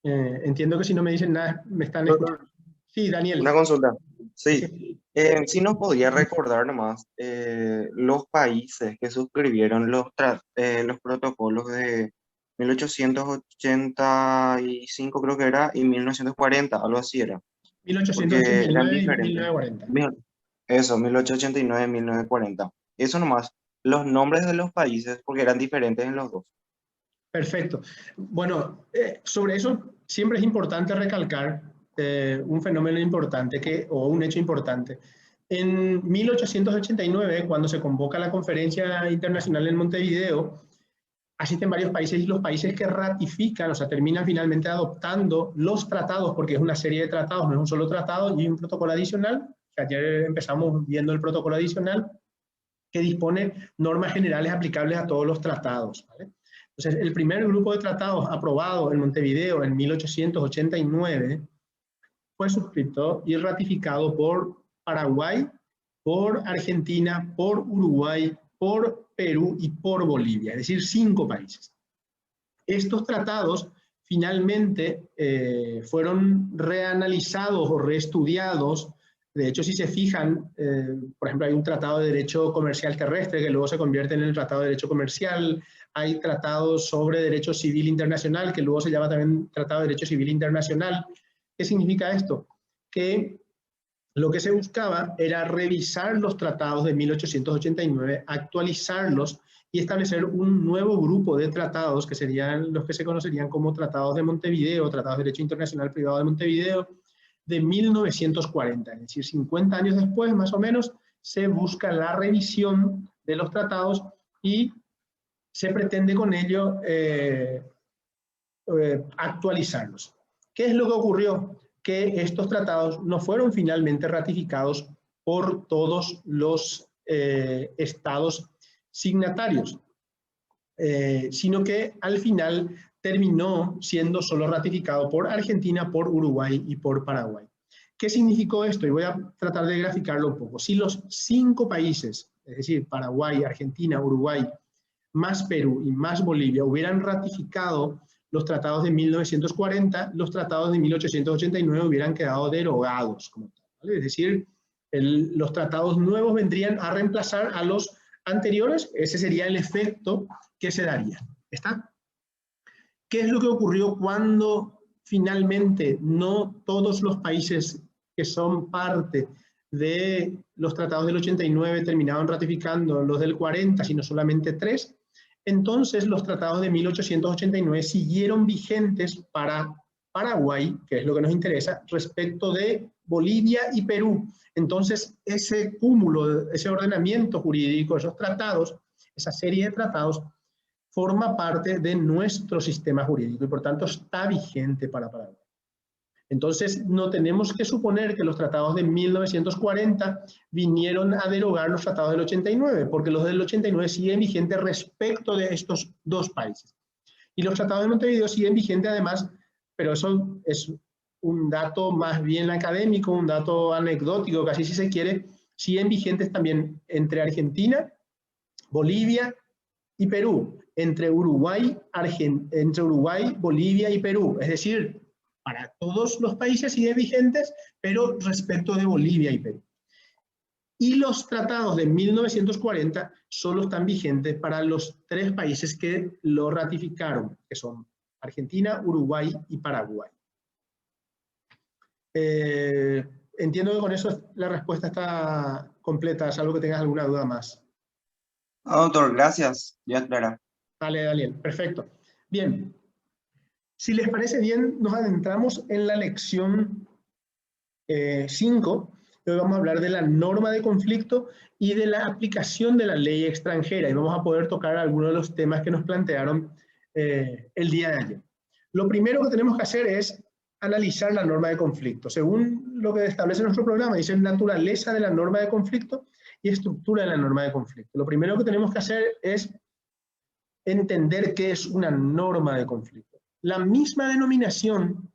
Entiendo que si no me dicen nada, me están escuchando. Doctor, Sí, una Daniel. consulta. Sí. Sí, si nos podía recordar nomás los países que suscribieron los protocolos de 1885 creo que era, y 1940 algo así era, porque eran 1889 y diferentes. 1940. Mil- Eso, 1889 y 1940. Eso nomás, los nombres de los países, porque eran diferentes en los dos. Perfecto. Bueno, sobre eso siempre es importante recalcar un fenómeno importante o un hecho importante. En 1889, cuando se convoca la Conferencia Internacional en Montevideo, asisten varios países y los países que ratifican, o sea, terminan finalmente adoptando los tratados, porque es una serie de tratados, no es un solo tratado y un protocolo adicional. Ayer empezamos viendo el protocolo adicional que dispone normas generales aplicables a todos los tratados, ¿vale? Entonces, el primer grupo de tratados aprobado en Montevideo en 1889 fue suscrito y ratificado por Paraguay, por Argentina, por Uruguay, por Perú y por Bolivia, es decir, 5 países. Estos tratados finalmente fueron reanalizados o reestudiados. De hecho, si se fijan, por ejemplo, hay un tratado de derecho comercial terrestre que luego se convierte en el tratado de derecho comercial. Hay tratados sobre derecho civil internacional que luego se llama también tratado de derecho civil internacional. ¿Qué significa esto? Que lo que se buscaba era revisar los tratados de 1889, actualizarlos y establecer un nuevo grupo de tratados que serían los que se conocerían como tratados de Montevideo, tratados de derecho internacional privado de Montevideo, de 1940, es decir, 50 años después más o menos, se busca la revisión de los tratados y se pretende con ello actualizarlos. ¿Qué es lo que ocurrió? Que estos tratados no fueron finalmente ratificados por todos los estados signatarios, sino que al final terminó siendo solo ratificado por Argentina, por Uruguay y por Paraguay. ¿Qué significó esto? Y voy a tratar de graficarlo un poco. Si los 5 países, es decir, Paraguay, Argentina, Uruguay, más Perú y más Bolivia, hubieran ratificado los tratados de 1940, los tratados de 1889 hubieran quedado derogados, como tal, ¿vale? Es decir, los tratados nuevos vendrían a reemplazar a los anteriores, ese sería el efecto que se daría. ¿Está? ¿Qué es lo que ocurrió cuando finalmente no todos los países que son parte de los tratados del 89 terminaron ratificando los del 40, sino solamente 3? Entonces los tratados de 1889 siguieron vigentes para Paraguay, que es lo que nos interesa, respecto de Bolivia y Perú. Entonces ese cúmulo, ese ordenamiento jurídico, esos tratados, esa serie de tratados, forma parte de nuestro sistema jurídico y por tanto está vigente para Paraguay. Entonces, no tenemos que suponer que los tratados de 1940 vinieron a derogar los tratados del 89, porque los del 89 siguen vigentes respecto de estos 2 países. Y los tratados de Montevideo siguen vigentes además, pero eso es un dato más bien académico, un dato anecdótico, casi si se quiere, siguen vigentes también entre Argentina, Bolivia y Perú, entre Uruguay, Bolivia y Perú. Es decir, para todos los países siguen vigentes, pero respecto de Bolivia y Perú. Y los tratados de 1940 solo están vigentes para los 3 países que lo ratificaron, que son Argentina, Uruguay y Paraguay. Entiendo que con eso la respuesta está completa, salvo que tengas alguna duda más. Doctor, gracias. Ya aclara. Vale, Daniel, perfecto. Bien, si les parece bien, nos adentramos en la lección 5. Hoy vamos a hablar de la norma de conflicto y de la aplicación de la ley extranjera. Y vamos a poder tocar algunos de los temas que nos plantearon el día de ayer. Lo primero que tenemos que hacer es analizar la norma de conflicto. Según lo que establece nuestro programa, dice naturaleza de la norma de conflicto y estructura de la norma de conflicto. Lo primero que tenemos que hacer es entender qué es una norma de conflicto. La misma denominación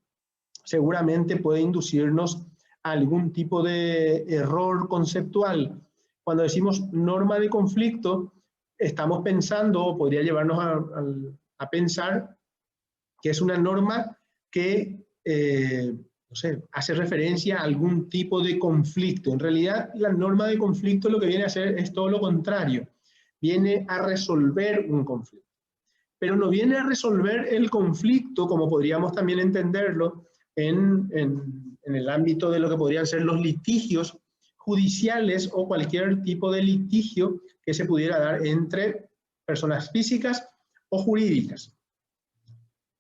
seguramente puede inducirnos a algún tipo de error conceptual. Cuando decimos norma de conflicto, estamos pensando, o podría llevarnos a pensar, que es una norma que, no sé, hace referencia a algún tipo de conflicto. En realidad, la norma de conflicto lo que viene a hacer es todo lo contrario. Viene a resolver un conflicto. Pero no viene a resolver el conflicto, como podríamos también entenderlo, en el ámbito de lo que podrían ser los litigios judiciales o cualquier tipo de litigio que se pudiera dar entre personas físicas o jurídicas.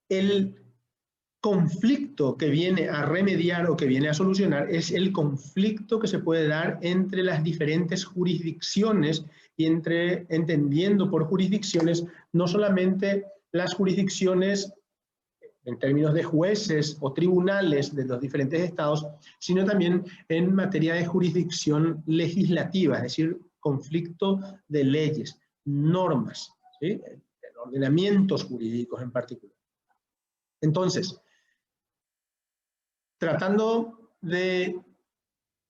El conflicto que viene a remediar o que viene a solucionar es el conflicto que se puede dar entre las diferentes jurisdicciones y entendiendo por jurisdicciones no solamente las jurisdicciones en términos de jueces o tribunales de los diferentes estados, sino también en materia de jurisdicción legislativa, es decir, conflicto de leyes, normas, ¿sí? Ordenamientos jurídicos en particular. Entonces, tratando de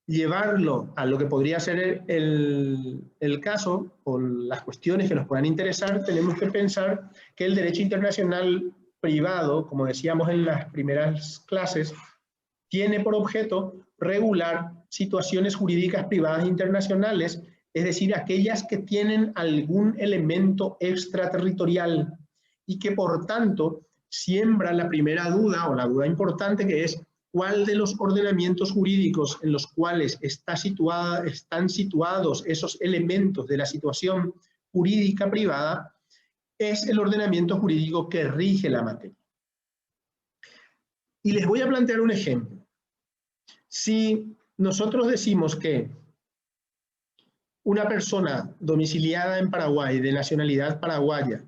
llevarlo a lo que podría ser el caso o las cuestiones que nos puedan interesar, tenemos que pensar que el derecho internacional privado, como decíamos en las primeras clases, tiene por objeto regular situaciones jurídicas privadas internacionales, es decir, aquellas que tienen algún elemento extraterritorial y que por tanto siembra la primera duda o la duda importante, que es cuál de los ordenamientos jurídicos en los cuales están situados esos elementos de la situación jurídica privada es el ordenamiento jurídico que rige la materia. Y les voy a plantear un ejemplo. Si nosotros decimos que una persona domiciliada en Paraguay, de nacionalidad paraguaya,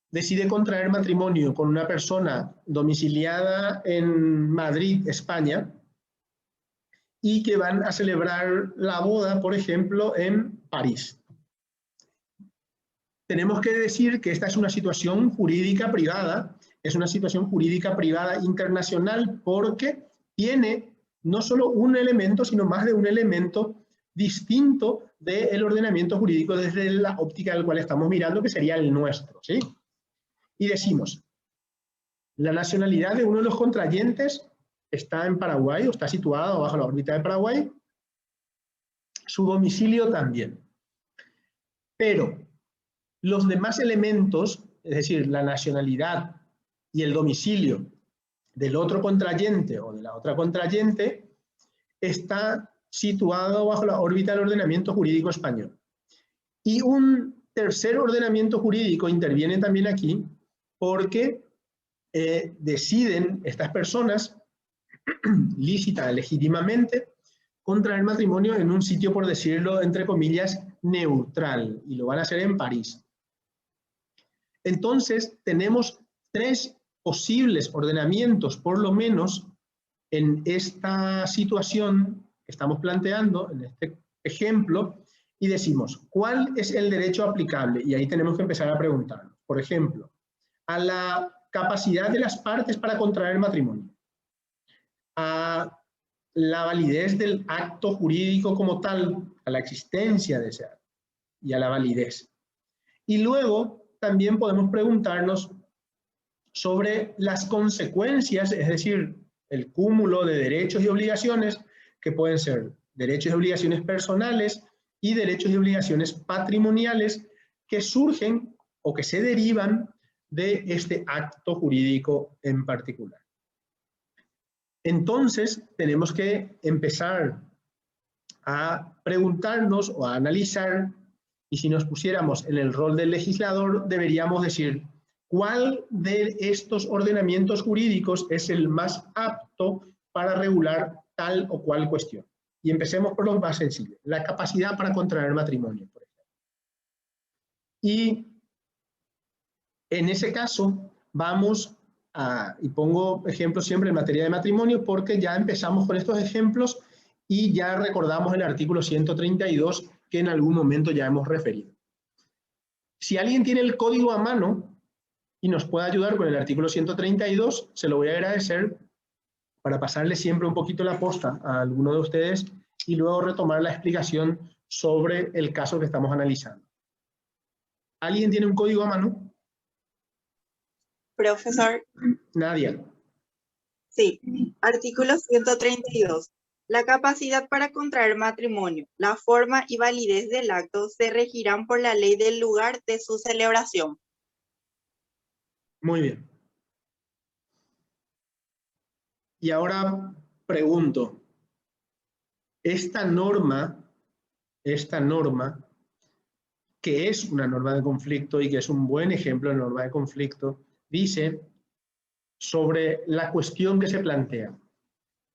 decide contraer matrimonio con una persona domiciliada en Madrid, España, y que van a celebrar la boda, por ejemplo, en París. Tenemos que decir que esta es una situación jurídica privada, es una situación jurídica privada internacional porque tiene no solo un elemento, sino más de un elemento distinto del ordenamiento jurídico desde la óptica del cual estamos mirando, que sería el nuestro, ¿sí? Y decimos, la nacionalidad de uno de los contrayentes está en Paraguay o está situado bajo la órbita de Paraguay, su domicilio también. Pero los demás elementos, es decir, la nacionalidad y el domicilio del otro contrayente o de la otra contrayente, está situado bajo la órbita del ordenamiento jurídico español. Y un tercer ordenamiento jurídico interviene también aquí porque deciden estas personas, lícita, legítimamente, contraer matrimonio en un sitio, por decirlo entre comillas, neutral, y lo van a hacer en París. Entonces, tenemos tres posibles ordenamientos, por lo menos, en esta situación que estamos planteando, en este ejemplo, y decimos, ¿cuál es el derecho aplicable? Y ahí tenemos que empezar a preguntarnos. Por ejemplo, a la capacidad de las partes para contraer matrimonio, a la validez del acto jurídico como tal, a la existencia de ese acto y a la validez. Y luego también podemos preguntarnos sobre las consecuencias, es decir, el cúmulo de derechos y obligaciones que pueden ser derechos y obligaciones personales y derechos y obligaciones patrimoniales que surgen o que se derivan de este acto jurídico en particular. Entonces, tenemos que empezar a preguntarnos o a analizar, y si nos pusiéramos en el rol del legislador, deberíamos decir, ¿cuál de estos ordenamientos jurídicos es el más apto para regular tal o cual cuestión? Y empecemos por los más sencillos, la capacidad para contraer matrimonio, por ejemplo. Y en ese caso, vamos a, y pongo ejemplos siempre en materia de matrimonio porque ya empezamos con estos ejemplos y ya recordamos el artículo 132 que en algún momento ya hemos referido. Si alguien tiene el código a mano y nos puede ayudar con el artículo 132, se lo voy a agradecer para pasarle siempre un poquito la posta a alguno de ustedes y luego retomar la explicación sobre el caso que estamos analizando. ¿Alguien tiene un código a mano? Profesor, Nadia. sí. Artículo 132. La capacidad para contraer matrimonio, la forma y validez del acto se regirán por la ley del lugar de su celebración. Muy bien. Y ahora pregunto, esta norma, que es una norma de conflicto y que es un buen ejemplo de norma de conflicto, dice sobre la cuestión que se plantea.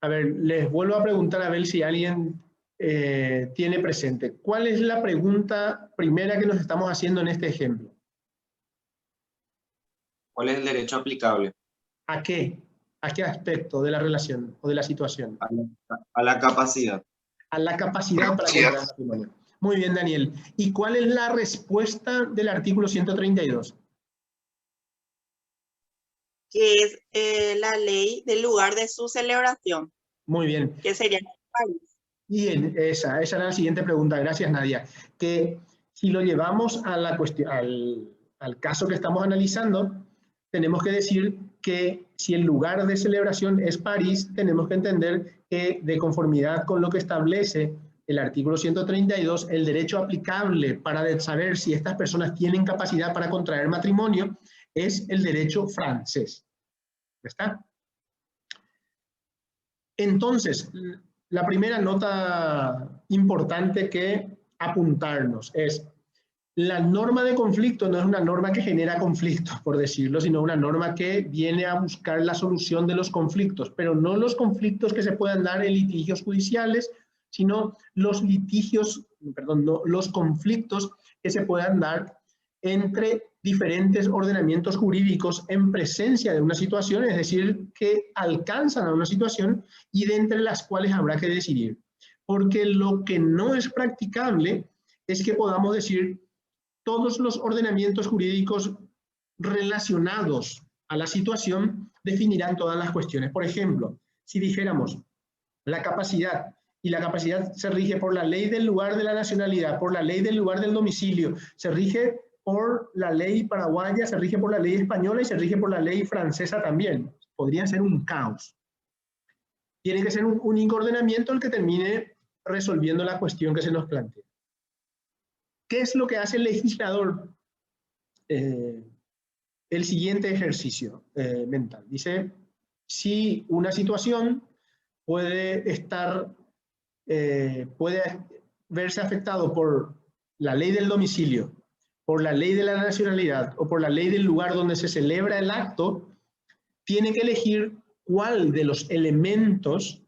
A ver, les vuelvo a preguntar a ver si alguien tiene presente. ¿Cuál es la pregunta primera que nos estamos haciendo en este ejemplo? ¿Cuál es el derecho aplicable? ¿A qué? ¿A qué aspecto de la relación o de la situación? A la capacidad. A la capacidad para contraer matrimonio. Muy bien, Daniel. ¿Y cuál es la respuesta del artículo 132? Que es la ley del lugar de su celebración, Muy bien. que sería París. Bien, esa era la siguiente pregunta. Gracias, Nadia. Que si lo llevamos a la cuestión, al caso que estamos analizando, tenemos que decir que si el lugar de celebración es París, tenemos que entender que de conformidad con lo que establece el artículo 132, el derecho aplicable para saber si estas personas tienen capacidad para contraer matrimonio es el derecho francés. ¿Está? Entonces, la primera nota importante que apuntarnos es: la norma de conflicto no es una norma que genera conflictos, por decirlo, sino una norma que viene a buscar la solución de los conflictos, pero no los conflictos que se puedan dar en litigios judiciales, sino los los conflictos que se puedan dar entre diferentes ordenamientos jurídicos en presencia de una situación, es decir, que alcanzan a una situación y de entre las cuales habrá que decidir. Porque lo que no es practicable es que podamos decir todos los ordenamientos jurídicos relacionados a la situación definirán todas las cuestiones. Por ejemplo, si dijéramos la capacidad, y la capacidad se rige por la ley del lugar de la nacionalidad, por la ley del lugar del domicilio, se rige por la ley paraguaya, se rige por la ley española y se rige por la ley francesa también. Podría ser un caos. Tiene que ser un único ordenamiento el que termine resolviendo la cuestión que se nos plantea. ¿Qué es lo que hace el legislador? El siguiente ejercicio mental. Dice, si una situación puede verse afectado por la ley del domicilio, por la ley de la nacionalidad o por la ley del lugar donde se celebra el acto, tiene que elegir cuál de los elementos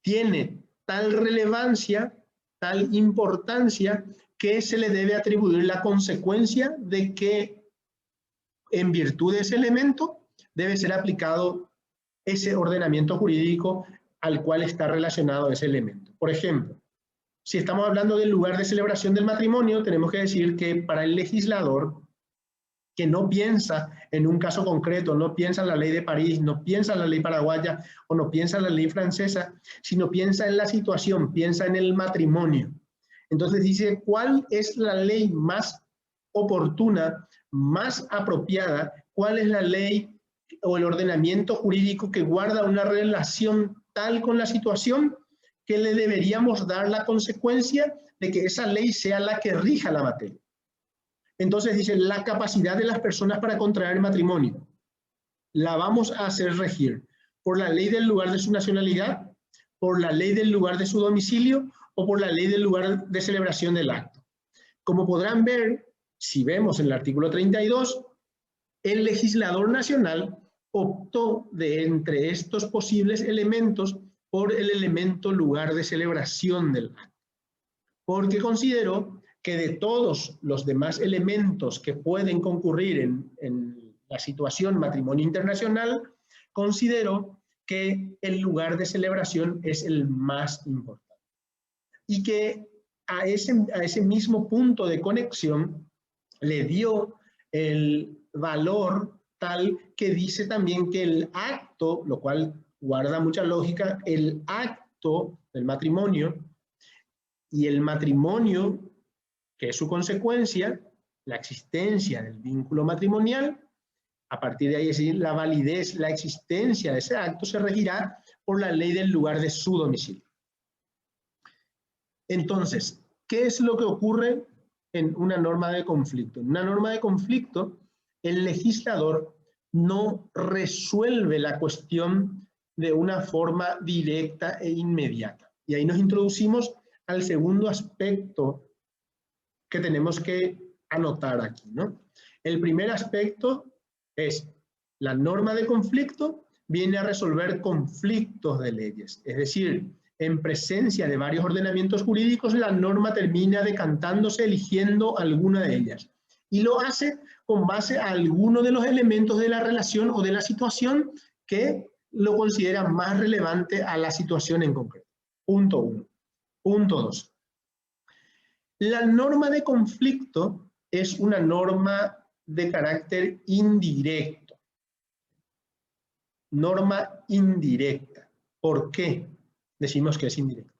tiene tal relevancia, tal importancia, que se le debe atribuir la consecuencia de que en virtud de ese elemento debe ser aplicado ese ordenamiento jurídico al cual está relacionado ese elemento. Por ejemplo, si estamos hablando del lugar de celebración del matrimonio, tenemos que decir que para el legislador que no piensa en un caso concreto, no piensa en la ley de París, no piensa en la ley paraguaya o no piensa en la ley francesa, sino piensa en la situación, piensa en el matrimonio. Entonces dice, ¿cuál es la ley más oportuna, más apropiada? ¿Cuál es la ley o el ordenamiento jurídico que guarda una relación tal con la situación que le deberíamos dar la consecuencia de que esa ley sea la que rija la materia? Entonces dice, la capacidad de las personas para contraer matrimonio la vamos a hacer regir por la ley del lugar de su nacionalidad, por la ley del lugar de su domicilio o por la ley del lugar de celebración del acto. Como podrán ver, si vemos en el artículo 32, el legislador nacional optó de entre estos posibles elementos por el elemento lugar de celebración del acto, porque consideró que de todos los demás elementos que pueden concurrir en la situación matrimonio internacional, consideró que el lugar de celebración es el más importante. Y que a ese mismo punto de conexión le dio el valor tal que dice también que el acto, lo cual guarda mucha lógica, el acto del matrimonio y el matrimonio, que es su consecuencia, la existencia del vínculo matrimonial, A partir de ahí, es decir, la validez, la existencia de ese acto se regirá por la ley del lugar de su domicilio. Entonces, ¿qué es lo que ocurre en una norma de conflicto? En una norma de conflicto, el legislador no resuelve la cuestión de una forma directa e inmediata. Y ahí nos introducimos al segundo aspecto que tenemos que anotar aquí, ¿no? El primer aspecto es la norma de conflicto viene a resolver conflictos de leyes. Es decir, en presencia de varios ordenamientos jurídicos, la norma termina decantándose, eligiendo alguna de ellas. Y lo hace con base a alguno de los elementos de la relación o de la situación que lo considera más relevante a la situación en concreto. Punto 1. Punto 2. La norma de conflicto es una norma de carácter indirecto. Norma indirecta. ¿Por qué decimos que es indirecta?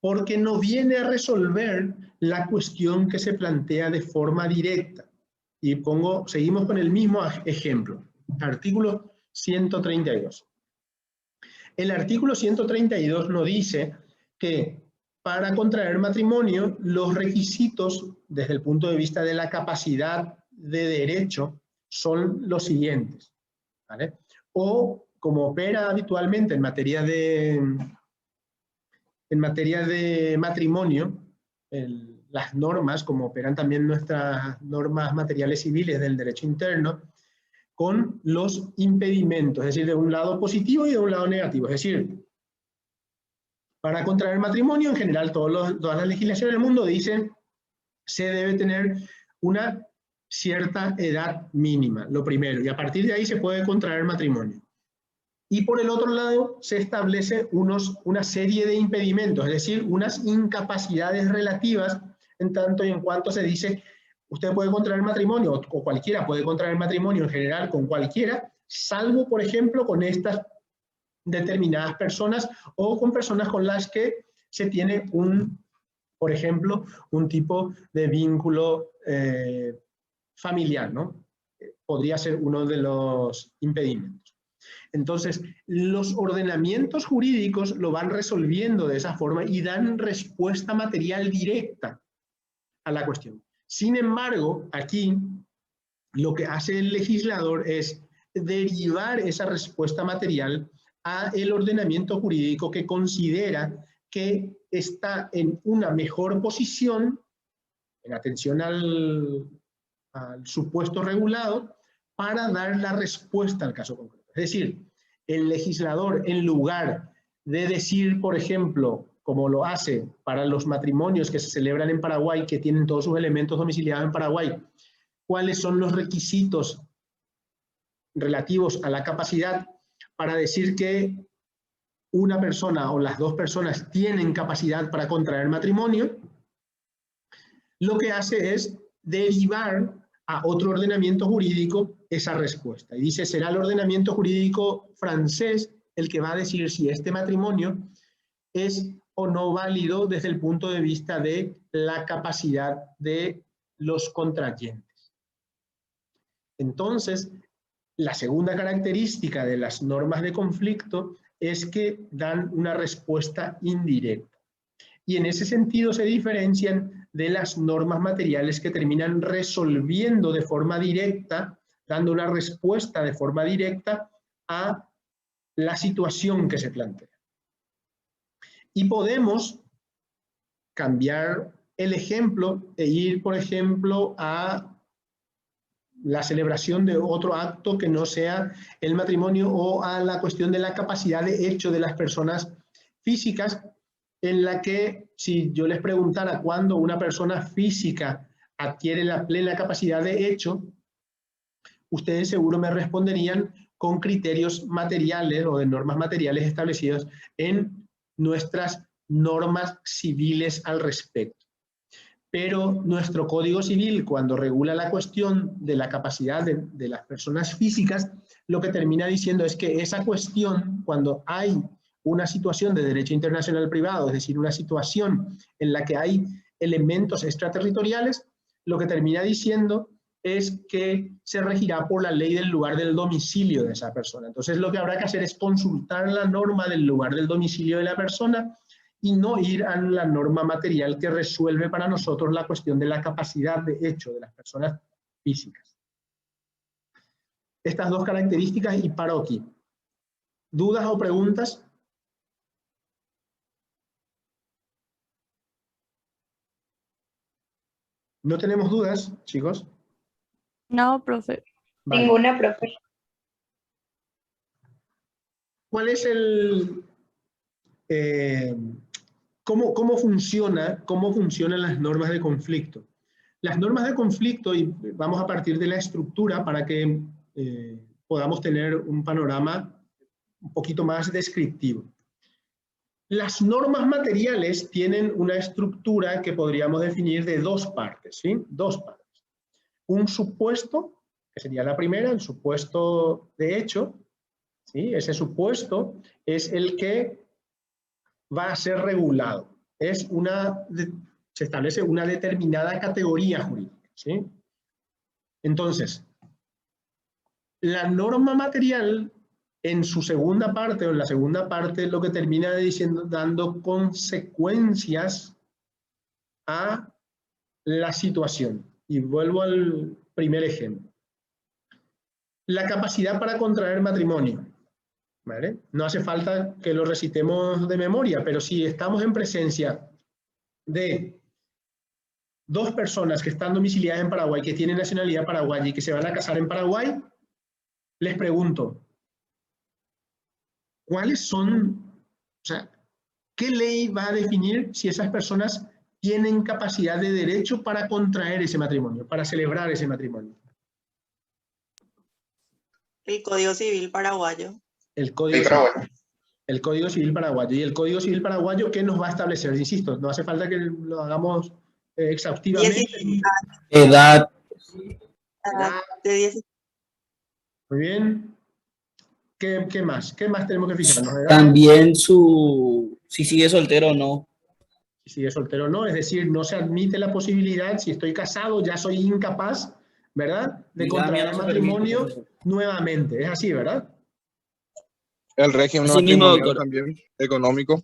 Porque no viene a resolver la cuestión que se plantea de forma directa. Y seguimos con el mismo ejemplo. Artículo 132. El artículo 132 nos dice que para contraer matrimonio, los requisitos desde el punto de vista de la capacidad de derecho son los siguientes, ¿vale? O como opera habitualmente en materia de matrimonio, las normas, como operan también nuestras normas materiales civiles del derecho interno, con los impedimentos, es decir, de un lado positivo y de un lado negativo. Es decir, para contraer matrimonio, en general, todas las legislaciones del mundo dicen se debe tener una cierta edad mínima, lo primero, y a partir de ahí se puede contraer matrimonio. Y por el otro lado, se establece una serie de impedimentos, es decir, unas incapacidades relativas en tanto y en cuanto se dice usted puede contraer matrimonio, o cualquiera puede contraer matrimonio en general con cualquiera, salvo, por ejemplo, con estas determinadas personas o con personas con las que se tiene por ejemplo, un tipo de vínculo familiar, ¿no? Podría ser uno de los impedimentos. Entonces, los ordenamientos jurídicos lo van resolviendo de esa forma y dan respuesta material directa a la cuestión. Sin embargo, aquí lo que hace el legislador es derivar esa respuesta material a el ordenamiento jurídico que considera que está en una mejor posición, en atención al supuesto regulado, para dar la respuesta al caso concreto. Es decir, el legislador, en lugar de decir, por ejemplo, como lo hace para los matrimonios que se celebran en Paraguay, que tienen todos sus elementos domiciliados en Paraguay, cuáles son los requisitos relativos a la capacidad para decir que una persona o las dos personas tienen capacidad para contraer matrimonio, lo que hace es derivar a otro ordenamiento jurídico esa respuesta. Y dice, será el ordenamiento jurídico francés el que va a decir si este matrimonio es o no válido desde el punto de vista de la capacidad de los contrayentes. Entonces, la segunda característica de las normas de conflicto es que dan una respuesta indirecta. Y en ese sentido se diferencian de las normas materiales que terminan resolviendo de forma directa, dando una respuesta de forma directa a la situación que se plantea. Y podemos cambiar el ejemplo e ir, por ejemplo, a la celebración de otro acto que no sea el matrimonio o a la cuestión de la capacidad de hecho de las personas físicas, en la que si yo les preguntara cuándo una persona física adquiere la plena capacidad de hecho, ustedes seguro me responderían con criterios materiales o de normas materiales establecidos en nuestras normas civiles al respecto. Pero nuestro Código Civil, cuando regula la cuestión de la capacidad de las personas físicas, lo que termina diciendo es que esa cuestión, cuando hay una situación de derecho internacional privado, es decir, una situación en la que hay elementos extraterritoriales, lo que termina diciendo es que se regirá por la ley del lugar del domicilio de esa persona. Entonces lo que habrá que hacer es consultar la norma del lugar del domicilio de la persona y no ir a la norma material que resuelve para nosotros la cuestión de la capacidad de hecho de las personas físicas. Estas dos características y paro aquí. ¿Dudas o preguntas? ¿No tenemos dudas, chicos? No, profe. Vale. Ninguna, profe. ¿Cuál es el... ¿cómo funcionan las normas de conflicto? Las normas de conflicto, y vamos a partir de la estructura para que podamos tener un panorama un poquito más descriptivo. Las normas materiales tienen una estructura que podríamos definir de dos partes, ¿sí? Dos partes. Un supuesto, que sería la primera, el supuesto de hecho, ¿sí? Ese supuesto es el que va a ser regulado. Se establece una determinada categoría jurídica, ¿sí? Entonces, la norma material en su segunda parte, o en la segunda parte, lo que termina dando consecuencias a la situación. Y vuelvo al primer ejemplo. La capacidad para contraer matrimonio. ¿Vale? No hace falta que lo recitemos de memoria, pero si estamos en presencia de dos personas que están domiciliadas en Paraguay, que tienen nacionalidad paraguaya y que se van a casar en Paraguay, les pregunto, ¿cuáles son, o sea, qué ley va a definir si esas personas tienen capacidad de derecho para contraer ese matrimonio, para celebrar ese matrimonio? El Código Civil paraguayo. El Código Civil paraguayo. ¿Y el Código Civil paraguayo qué nos va a establecer? Insisto, no hace falta que lo hagamos exhaustivamente. Edad. De 10. Muy bien. ¿Qué más? ¿Qué más tenemos que fijarnos? También si sigue soltero o no. Si sigue soltero o no, es decir, no se admite la posibilidad, si estoy casado, ya soy incapaz, ¿verdad?, de contraer matrimonio nuevamente. Es así, ¿verdad? El régimen matrimonial también, económico.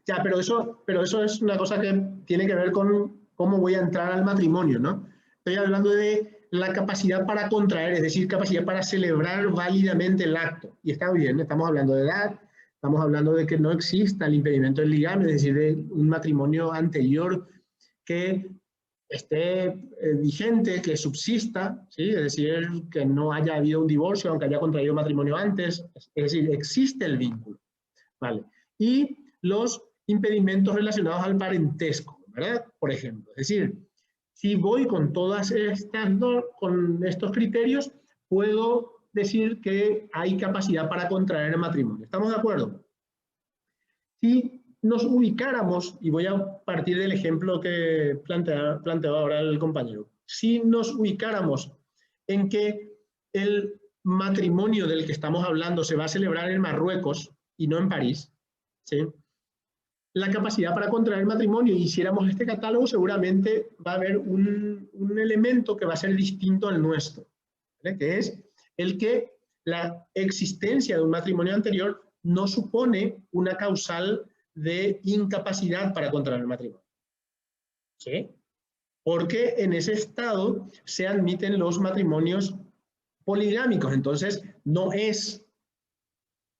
Ya, pero eso es una cosa que tiene que ver con cómo voy a entrar al matrimonio, ¿no? Estoy hablando de la capacidad para contraer, es decir, capacidad para celebrar válidamente el acto. Y está bien, estamos hablando de edad, estamos hablando de que no exista el impedimento del ligamio, es decir, de un matrimonio anterior que esté vigente, que subsista, ¿sí? Es decir, que no haya habido un divorcio, aunque haya contraído matrimonio antes, es decir, existe el vínculo, ¿vale? Y los impedimentos relacionados al parentesco, ¿verdad? Por ejemplo, es decir, si voy con todas con estos criterios, puedo decir que hay capacidad para contraer el matrimonio. ¿Estamos de acuerdo? Si nos ubicáramos, y voy a partir del ejemplo que planteaba ahora el compañero, si nos ubicáramos en que el matrimonio del que estamos hablando se va a celebrar en Marruecos y no en París, ¿sí?, la capacidad para contraer matrimonio, y hiciéramos este catálogo, seguramente va a haber un elemento que va a ser distinto al nuestro, ¿vale?, que es el que la existencia de un matrimonio anterior no supone una causal de incapacidad para contraer el matrimonio, ¿sí? Porque en ese estado se admiten los matrimonios poligámicos, entonces no es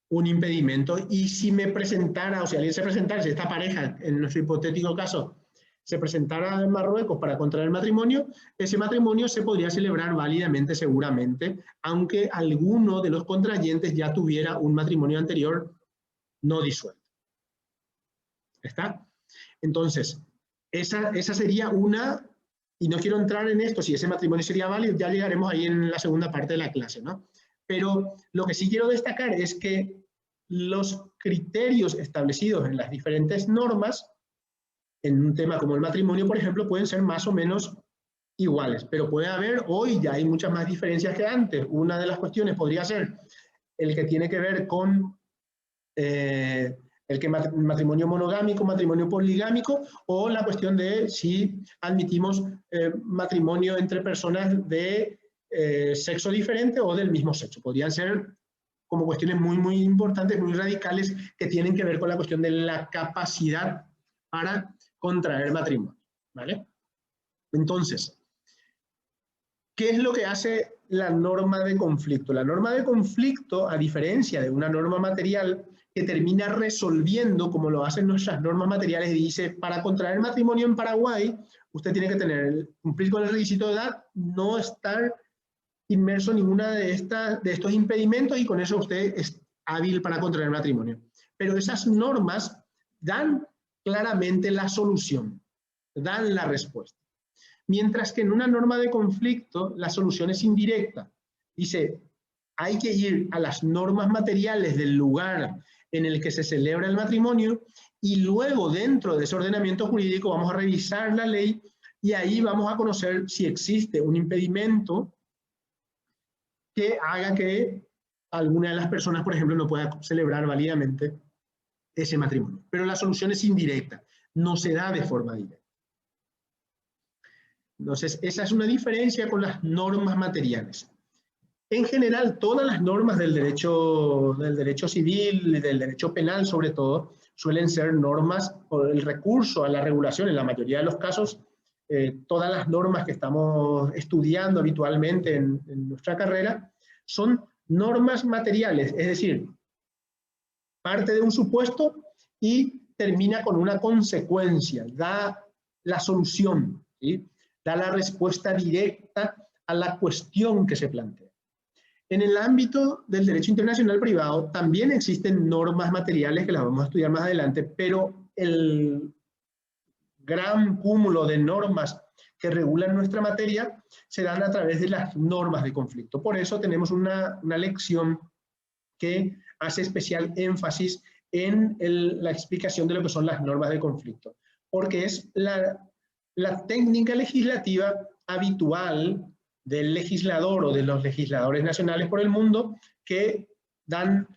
un impedimento. Y si me presentara, o si alguien se presentara, si esta pareja, en nuestro hipotético caso, se presentara en Marruecos para contraer el matrimonio, ese matrimonio se podría celebrar válidamente, seguramente, aunque alguno de los contrayentes ya tuviera un matrimonio anterior no disuelto. ¿Está? Entonces, esa sería una, y no quiero entrar en esto, si ese matrimonio sería válido, ya llegaremos ahí en la segunda parte de la clase, ¿no? Pero lo que sí quiero destacar es que los criterios establecidos en las diferentes normas, en un tema como el matrimonio, por ejemplo, pueden ser más o menos iguales, pero puede haber, hoy ya hay muchas más diferencias que antes. Una de las cuestiones podría ser el que tiene que ver con matrimonio monogámico, matrimonio poligámico, o la cuestión de si admitimos matrimonio entre personas de sexo diferente o del mismo sexo. Podrían ser como cuestiones muy importantes, muy radicales, que tienen que ver con la cuestión de la capacidad para contraer matrimonio, ¿vale? Entonces, ¿qué es lo que hace la norma de conflicto? La norma de conflicto, a diferencia de una norma material que termina resolviendo, como lo hacen nuestras normas materiales, dice, para contraer matrimonio en Paraguay, usted tiene que cumplir con el requisito de edad, no estar inmerso en ninguna de estos impedimentos, y con eso usted es hábil para contraer matrimonio. Pero esas normas dan claramente la solución, dan la respuesta. Mientras que en una norma de conflicto la solución es indirecta. Dice, hay que ir a las normas materiales del lugar en el que se celebra el matrimonio, y luego dentro de ese ordenamiento jurídico vamos a revisar la ley, y ahí vamos a conocer si existe un impedimento que haga que alguna de las personas, por ejemplo, no pueda celebrar válidamente ese matrimonio. Pero la solución es indirecta, no se da de forma directa. Entonces, esa es una diferencia con las normas materiales. En general, todas las normas del derecho civil y del derecho penal, sobre todo, suelen ser normas por el recurso a la regulación. En la mayoría de los casos, todas las normas que estamos estudiando habitualmente en nuestra carrera son normas materiales, es decir, parte de un supuesto y termina con una consecuencia, da la solución, ¿sí? Da la respuesta directa a la cuestión que se plantea. En el ámbito del derecho internacional privado también existen normas materiales que las vamos a estudiar más adelante, pero el gran cúmulo de normas que regulan nuestra materia se dan a través de las normas de conflicto. Por eso tenemos una lección que hace especial énfasis en la explicación de lo que son las normas de conflicto, porque es la técnica legislativa habitual del legislador o de los legisladores nacionales por el mundo que dan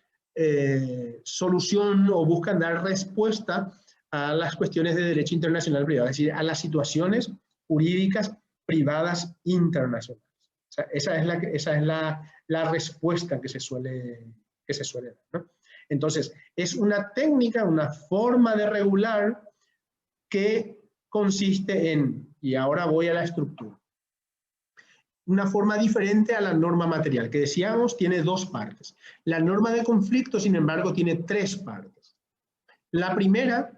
solución o buscan dar respuesta a las cuestiones de derecho internacional privado, es decir, a las situaciones jurídicas privadas internacionales. O sea, esa es la respuesta que se suele dar, ¿no? Entonces, es una técnica, una forma de regular que consiste en, y ahora voy a la estructura, una forma diferente a la norma material, que decíamos tiene dos partes. La norma de conflicto, sin embargo, tiene tres partes. La primera,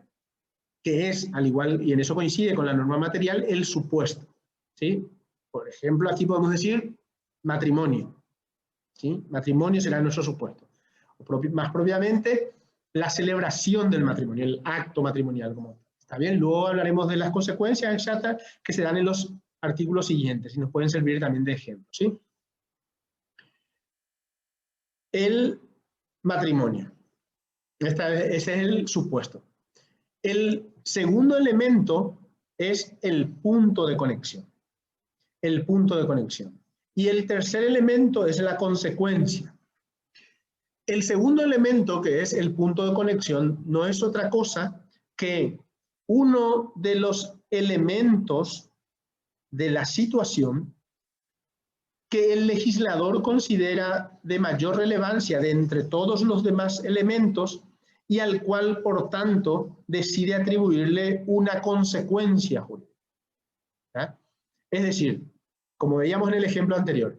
que es, al igual, y en eso coincide con la norma material, el supuesto, ¿sí? Por ejemplo, aquí podemos decir matrimonio, ¿sí? Matrimonio será nuestro supuesto. O más propiamente, la celebración del matrimonio, el acto matrimonial como tal. ¿Está bien? Luego hablaremos de las consecuencias exactas que se dan en los artículos siguientes y nos pueden servir también de ejemplo, ¿sí? El matrimonio. Ese es el supuesto. El segundo elemento es el punto de conexión. El punto de conexión. Y el tercer elemento es la consecuencia. El segundo elemento, que es el punto de conexión, no es otra cosa que uno de los elementos de la situación que el legislador considera de mayor relevancia de entre todos los demás elementos y al cual, por tanto, decide atribuirle una consecuencia jurídica. ¿Ah? Es decir, como veíamos en el ejemplo anterior,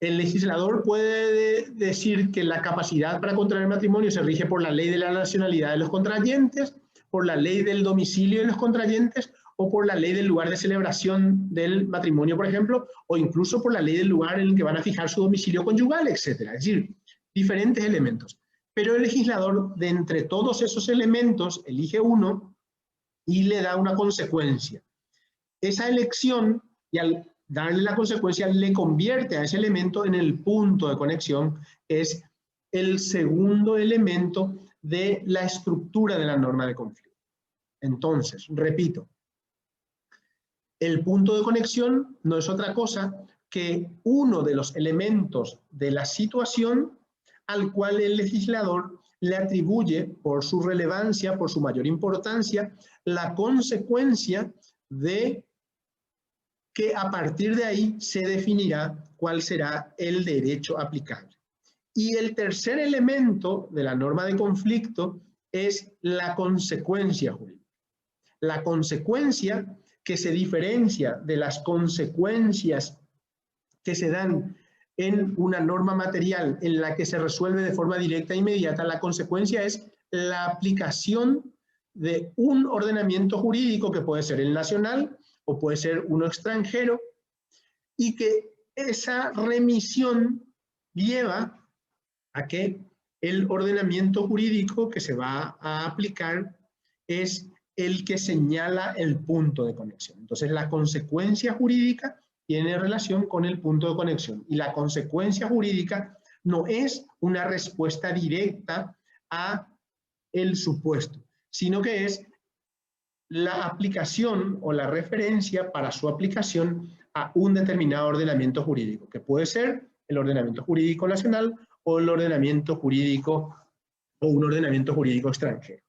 el legislador puede decir que la capacidad para contraer matrimonio se rige por la ley de la nacionalidad de los contrayentes, por la ley del domicilio de los contrayentes o por la ley del lugar de celebración del matrimonio, por ejemplo, o incluso por la ley del lugar en el que van a fijar su domicilio conyugal, etc. Es decir, diferentes elementos. Pero el legislador, de entre todos esos elementos, elige uno y le da una consecuencia. Esa elección, y al darle la consecuencia, le convierte a ese elemento en el punto de conexión, que es el segundo elemento de la estructura de la norma de conflicto. Entonces, repito, el punto de conexión no es otra cosa que uno de los elementos de la situación al cual el legislador le atribuye por su relevancia, por su mayor importancia, la consecuencia de que a partir de ahí se definirá cuál será el derecho aplicable. Y el tercer elemento de la norma de conflicto es la consecuencia jurídica. La consecuencia que se diferencia de las consecuencias que se dan en una norma material en la que se resuelve de forma directa e inmediata, la consecuencia es la aplicación de un ordenamiento jurídico que puede ser el nacional o puede ser uno extranjero, y que esa remisión lleva a que el ordenamiento jurídico que se va a aplicar es el que señala el punto de conexión. Entonces, la consecuencia jurídica tiene relación con el punto de conexión, y la consecuencia jurídica no es una respuesta directa a el supuesto, sino que es la aplicación o la referencia para su aplicación a un determinado ordenamiento jurídico, que puede ser el ordenamiento jurídico nacional o el ordenamiento jurídico o un ordenamiento jurídico extranjero.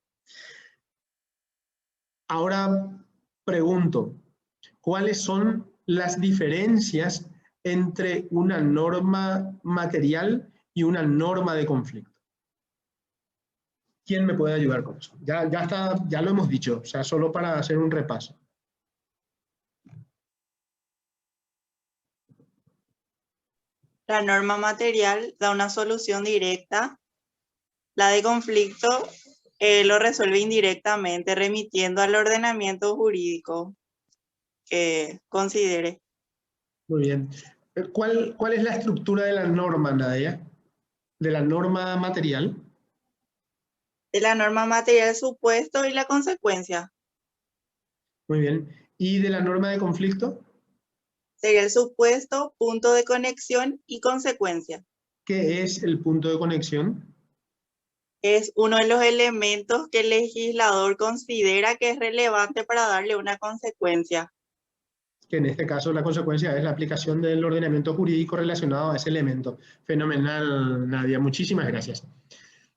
Ahora pregunto, ¿cuáles son las diferencias entre una norma material y una norma de conflicto? ¿Quién me puede ayudar con eso? Ya lo hemos dicho, o sea, solo para hacer un repaso. La norma material da una solución directa. La de conflicto lo resuelve indirectamente, remitiendo al ordenamiento jurídico que considere. Muy bien. ¿Cuál es la estructura de la norma, Nadia? ¿De la norma material? De la norma material, el supuesto y la consecuencia. Muy bien. ¿Y de la norma de conflicto? Sería el supuesto, punto de conexión y consecuencia. ¿Qué es el punto de conexión? Es uno de los elementos que el legislador considera que es relevante para darle una consecuencia. Que en este caso la consecuencia es la aplicación del ordenamiento jurídico relacionado a ese elemento. Fenomenal, Nadia. Muchísimas gracias.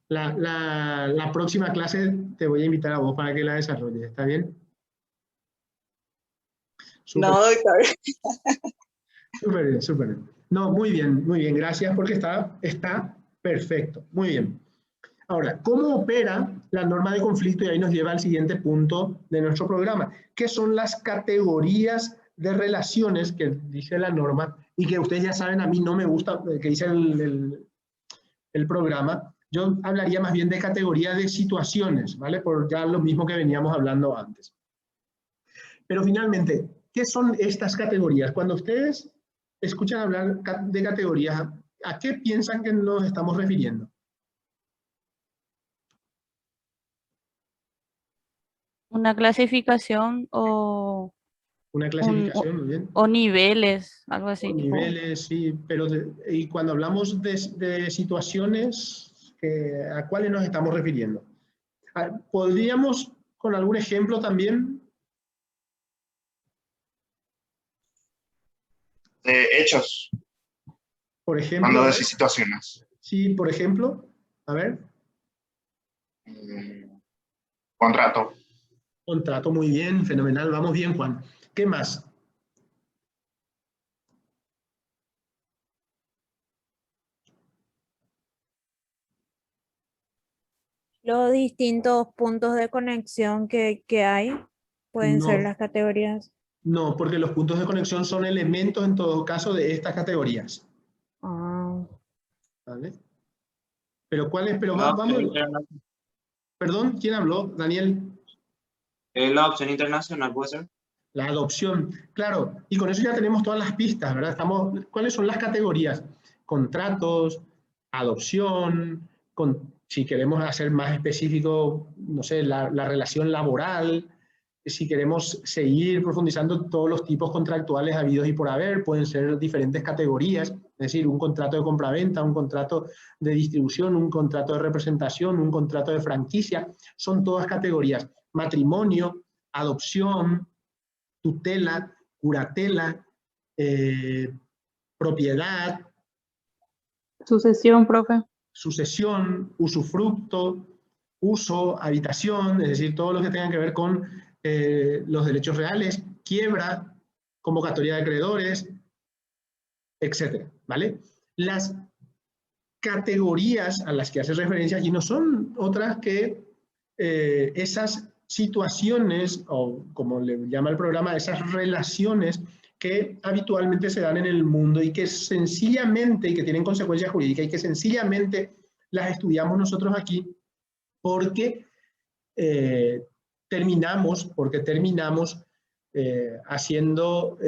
La próxima clase te voy a invitar a vos para que la desarrolles. ¿Está bien? Súper. No, doctor. Súper bien, súper bien. No, muy bien. Gracias porque está perfecto. Muy bien. Ahora, ¿cómo opera la norma de conflicto? Y ahí nos lleva al siguiente punto de nuestro programa, que son las categorías de relaciones que dice la norma, y que ustedes ya saben, a mí no me gusta que dice el programa. Yo hablaría más bien de categoría de situaciones, ¿vale? Por ya lo mismo que veníamos hablando antes. Pero finalmente, ¿qué son estas categorías? Cuando ustedes escuchan hablar de categorías, ¿a qué piensan que nos estamos refiriendo? Una clasificación o Una clasificación, muy bien. o niveles, algo así. O niveles, sí, pero y cuando hablamos de situaciones, ¿a cuáles nos estamos refiriendo? ¿Podríamos, con algún ejemplo también? De hechos. Por ejemplo. Cuando decís situaciones. Sí, por ejemplo, a ver. Contrato. Contrato, muy bien, fenomenal, vamos bien, Juan. ¿Qué más? Los distintos puntos de conexión que hay pueden ser las categorías. No, porque los puntos de conexión son elementos en todo caso de estas categorías. Ah. ¿Vale? Pero ¿cuáles? Pero vamos. Perdón, ¿quién habló? Daniel. La opción internacional, ¿puede ser? La adopción, claro, y con eso ya tenemos todas las pistas, ¿verdad? ¿Cuáles son las categorías? Contratos, adopción, si queremos hacer más específico, no sé, la relación laboral, si queremos seguir profundizando todos los tipos contractuales habidos y por haber, pueden ser diferentes categorías, es decir, un contrato de compraventa, un contrato de distribución, un contrato de representación, un contrato de franquicia, son todas categorías. Matrimonio, adopción, tutela, curatela, propiedad. Sucesión, profe. sucesión, usufructo, uso, habitación, es decir, todo lo que tenga que ver con los derechos reales, quiebra, convocatoria de acreedores, etcétera, ¿vale? Las categorías a las que hace referencia aquí no son otras que esas situaciones, o como le llama el programa, esas relaciones que habitualmente se dan en el mundo y que sencillamente, y que tienen consecuencias jurídicas, y que sencillamente las estudiamos nosotros aquí porque terminamos haciendo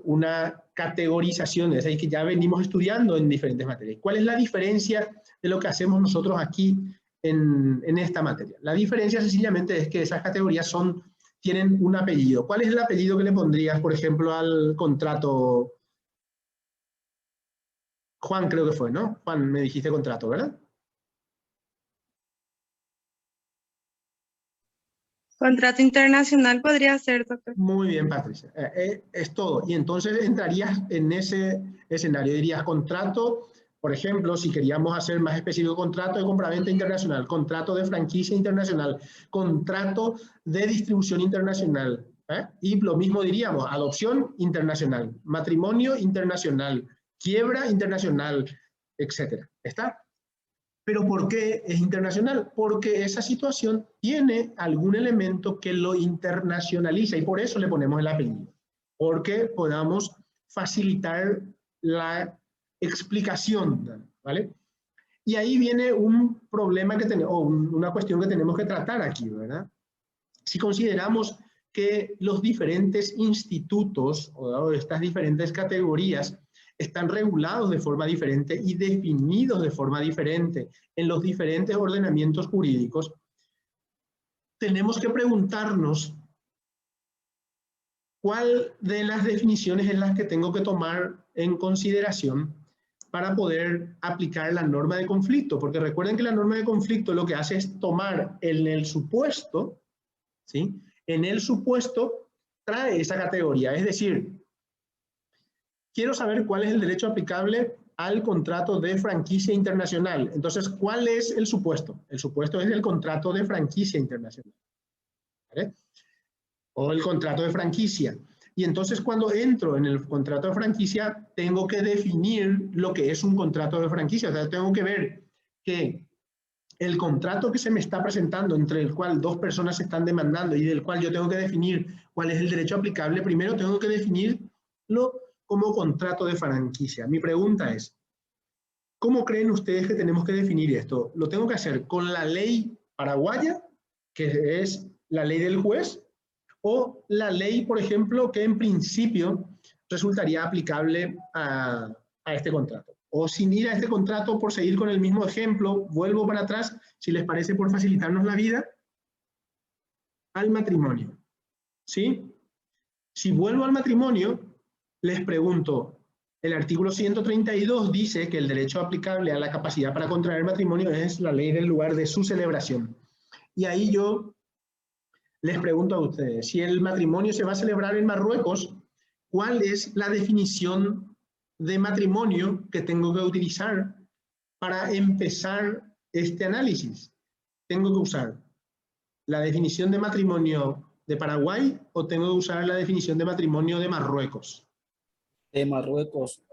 una categorización, es decir, que ya venimos estudiando en diferentes materias. ¿Cuál es la diferencia de lo que hacemos nosotros aquí en esta materia? La diferencia sencillamente es que esas categorías tienen un apellido. ¿Cuál es el apellido que le pondrías, por ejemplo, al contrato? Juan creo que fue, ¿no? Juan, me dijiste contrato, ¿verdad? Contrato internacional podría ser, doctor. Muy bien, Patricia. Es todo. Y entonces entrarías en ese escenario. Dirías contrato, por ejemplo, si queríamos hacer más específico, contrato de compraventa internacional, contrato de franquicia internacional, contrato de distribución internacional. Y lo mismo diríamos, adopción internacional, matrimonio internacional, quiebra internacional, etcétera. ¿Está? ¿Pero por qué es internacional? Porque esa situación tiene algún elemento que lo internacionaliza y por eso le ponemos el apellido. Porque podamos facilitar la explicación, ¿vale? Y ahí viene un problema que tenemos, o una cuestión que tenemos que tratar aquí, ¿verdad? Si consideramos que los diferentes institutos o estas diferentes categorías están regulados de forma diferente y definidos de forma diferente en los diferentes ordenamientos jurídicos, tenemos que preguntarnos cuál de las definiciones es las que tengo que tomar en consideración para poder aplicar la norma de conflicto, porque recuerden que la norma de conflicto lo que hace es tomar en el supuesto, ¿sí? En el supuesto trae esa categoría, es decir, quiero saber cuál es el derecho aplicable al contrato de franquicia internacional. Entonces, ¿cuál es el supuesto? El supuesto es el contrato de franquicia internacional, ¿vale? O el contrato de franquicia. Y entonces, cuando entro en el contrato de franquicia, tengo que definir lo que es un contrato de franquicia. O sea, tengo que ver que el contrato que se me está presentando, entre el cual dos personas se están demandando y del cual yo tengo que definir cuál es el derecho aplicable, primero tengo que definirlo como contrato de franquicia. Mi pregunta es, ¿cómo creen ustedes que tenemos que definir esto? ¿Lo tengo que hacer con la ley paraguaya, que es la ley del juez, o la ley, por ejemplo, que en principio resultaría aplicable a este contrato? O sin ir a este contrato, por seguir con el mismo ejemplo, vuelvo para atrás, si les parece, por facilitarnos la vida, al matrimonio. ¿Sí? Si vuelvo al matrimonio, les pregunto, el artículo 132 dice que el derecho aplicable a la capacidad para contraer matrimonio es la ley del lugar de su celebración. Y ahí yo les pregunto a ustedes, si el matrimonio se va a celebrar en Marruecos, ¿cuál es la definición de matrimonio que tengo que utilizar para empezar este análisis? ¿Tengo que usar la definición de matrimonio de Paraguay o tengo que usar la definición de matrimonio de Marruecos? De Marruecos.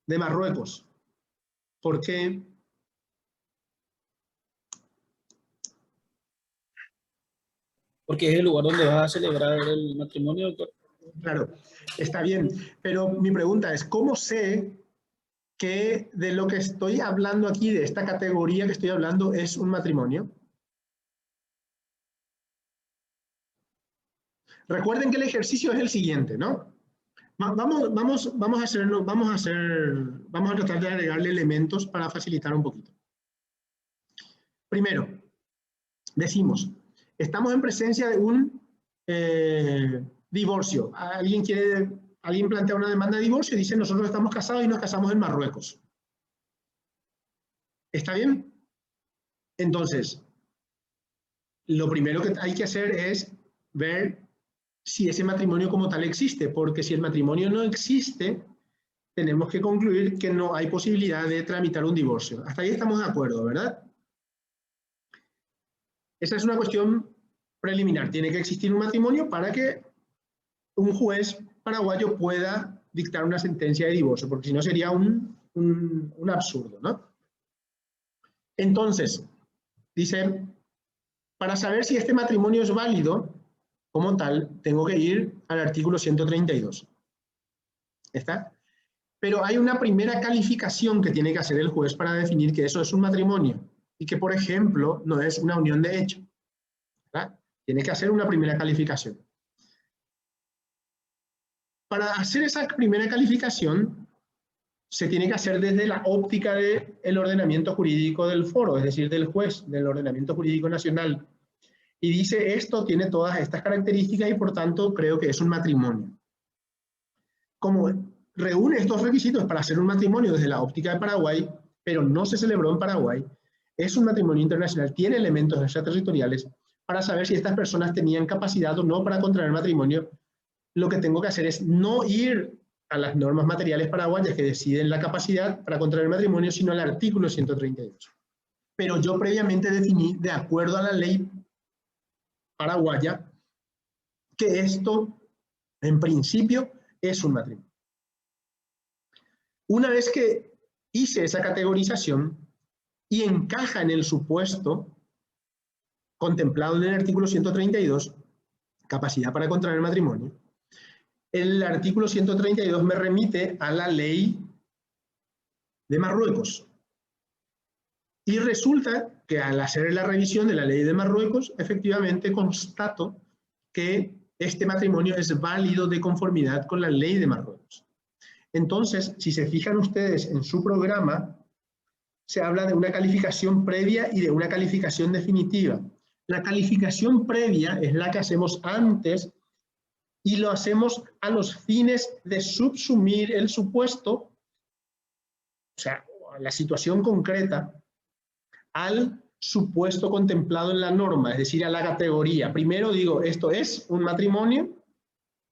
De Marruecos. ¿Por qué? Porque es el lugar donde vas a celebrar el matrimonio, doctor. Claro, está bien. Pero mi pregunta es, ¿cómo sé que de lo que estoy hablando aquí, de esta categoría que estoy hablando, es un matrimonio? Recuerden que el ejercicio es el siguiente, ¿no? Vamos a tratar de agregarle elementos para facilitar un poquito. Primero, decimos, estamos en presencia de un divorcio. Alguien plantea una demanda de divorcio y dice, nosotros estamos casados y nos casamos en Marruecos. ¿Está bien? Entonces, lo primero que hay que hacer es ver si ese matrimonio como tal existe, porque si el matrimonio no existe, tenemos que concluir que no hay posibilidad de tramitar un divorcio. Hasta ahí estamos de acuerdo, ¿verdad? Esa es una cuestión preliminar. Tiene que existir un matrimonio para que un juez paraguayo pueda dictar una sentencia de divorcio, porque si no sería un absurdo, ¿no? Entonces, dice, para saber si este matrimonio es válido, como tal, tengo que ir al artículo 132. ¿Está? Pero hay una primera calificación que tiene que hacer el juez para definir que eso es un matrimonio y que, por ejemplo, no es una unión de hecho. ¿Verdad? Tiene que hacer una primera calificación. Para hacer esa primera calificación, se tiene que hacer desde la óptica del ordenamiento jurídico del foro, es decir, del juez, del ordenamiento jurídico nacional. Y dice, esto tiene todas estas características y por tanto creo que es un matrimonio. Como reúne estos requisitos para hacer un matrimonio desde la óptica de Paraguay, pero no se celebró en Paraguay, es un matrimonio internacional, tiene elementos extraterritoriales, para saber si estas personas tenían capacidad o no para contraer matrimonio, lo que tengo que hacer es no ir a las normas materiales paraguayas que deciden la capacidad para contraer matrimonio, sino al artículo 132. Pero yo previamente definí, de acuerdo a la ley paraguaya, que esto, en principio, es un matrimonio. Una vez que hice esa categorización y encaja en el supuesto contemplado en el artículo 132, capacidad para contraer matrimonio, el artículo 132 me remite a la ley de Marruecos. Y resulta que al hacer la revisión de la ley de Marruecos, efectivamente constato que este matrimonio es válido de conformidad con la ley de Marruecos. Entonces, si se fijan ustedes en su programa, se habla de una calificación previa y de una calificación definitiva. La calificación previa es la que hacemos antes y lo hacemos a los fines de subsumir el supuesto, o sea, la situación concreta, al supuesto contemplado en la norma, es decir, a la categoría. Primero digo, esto es un matrimonio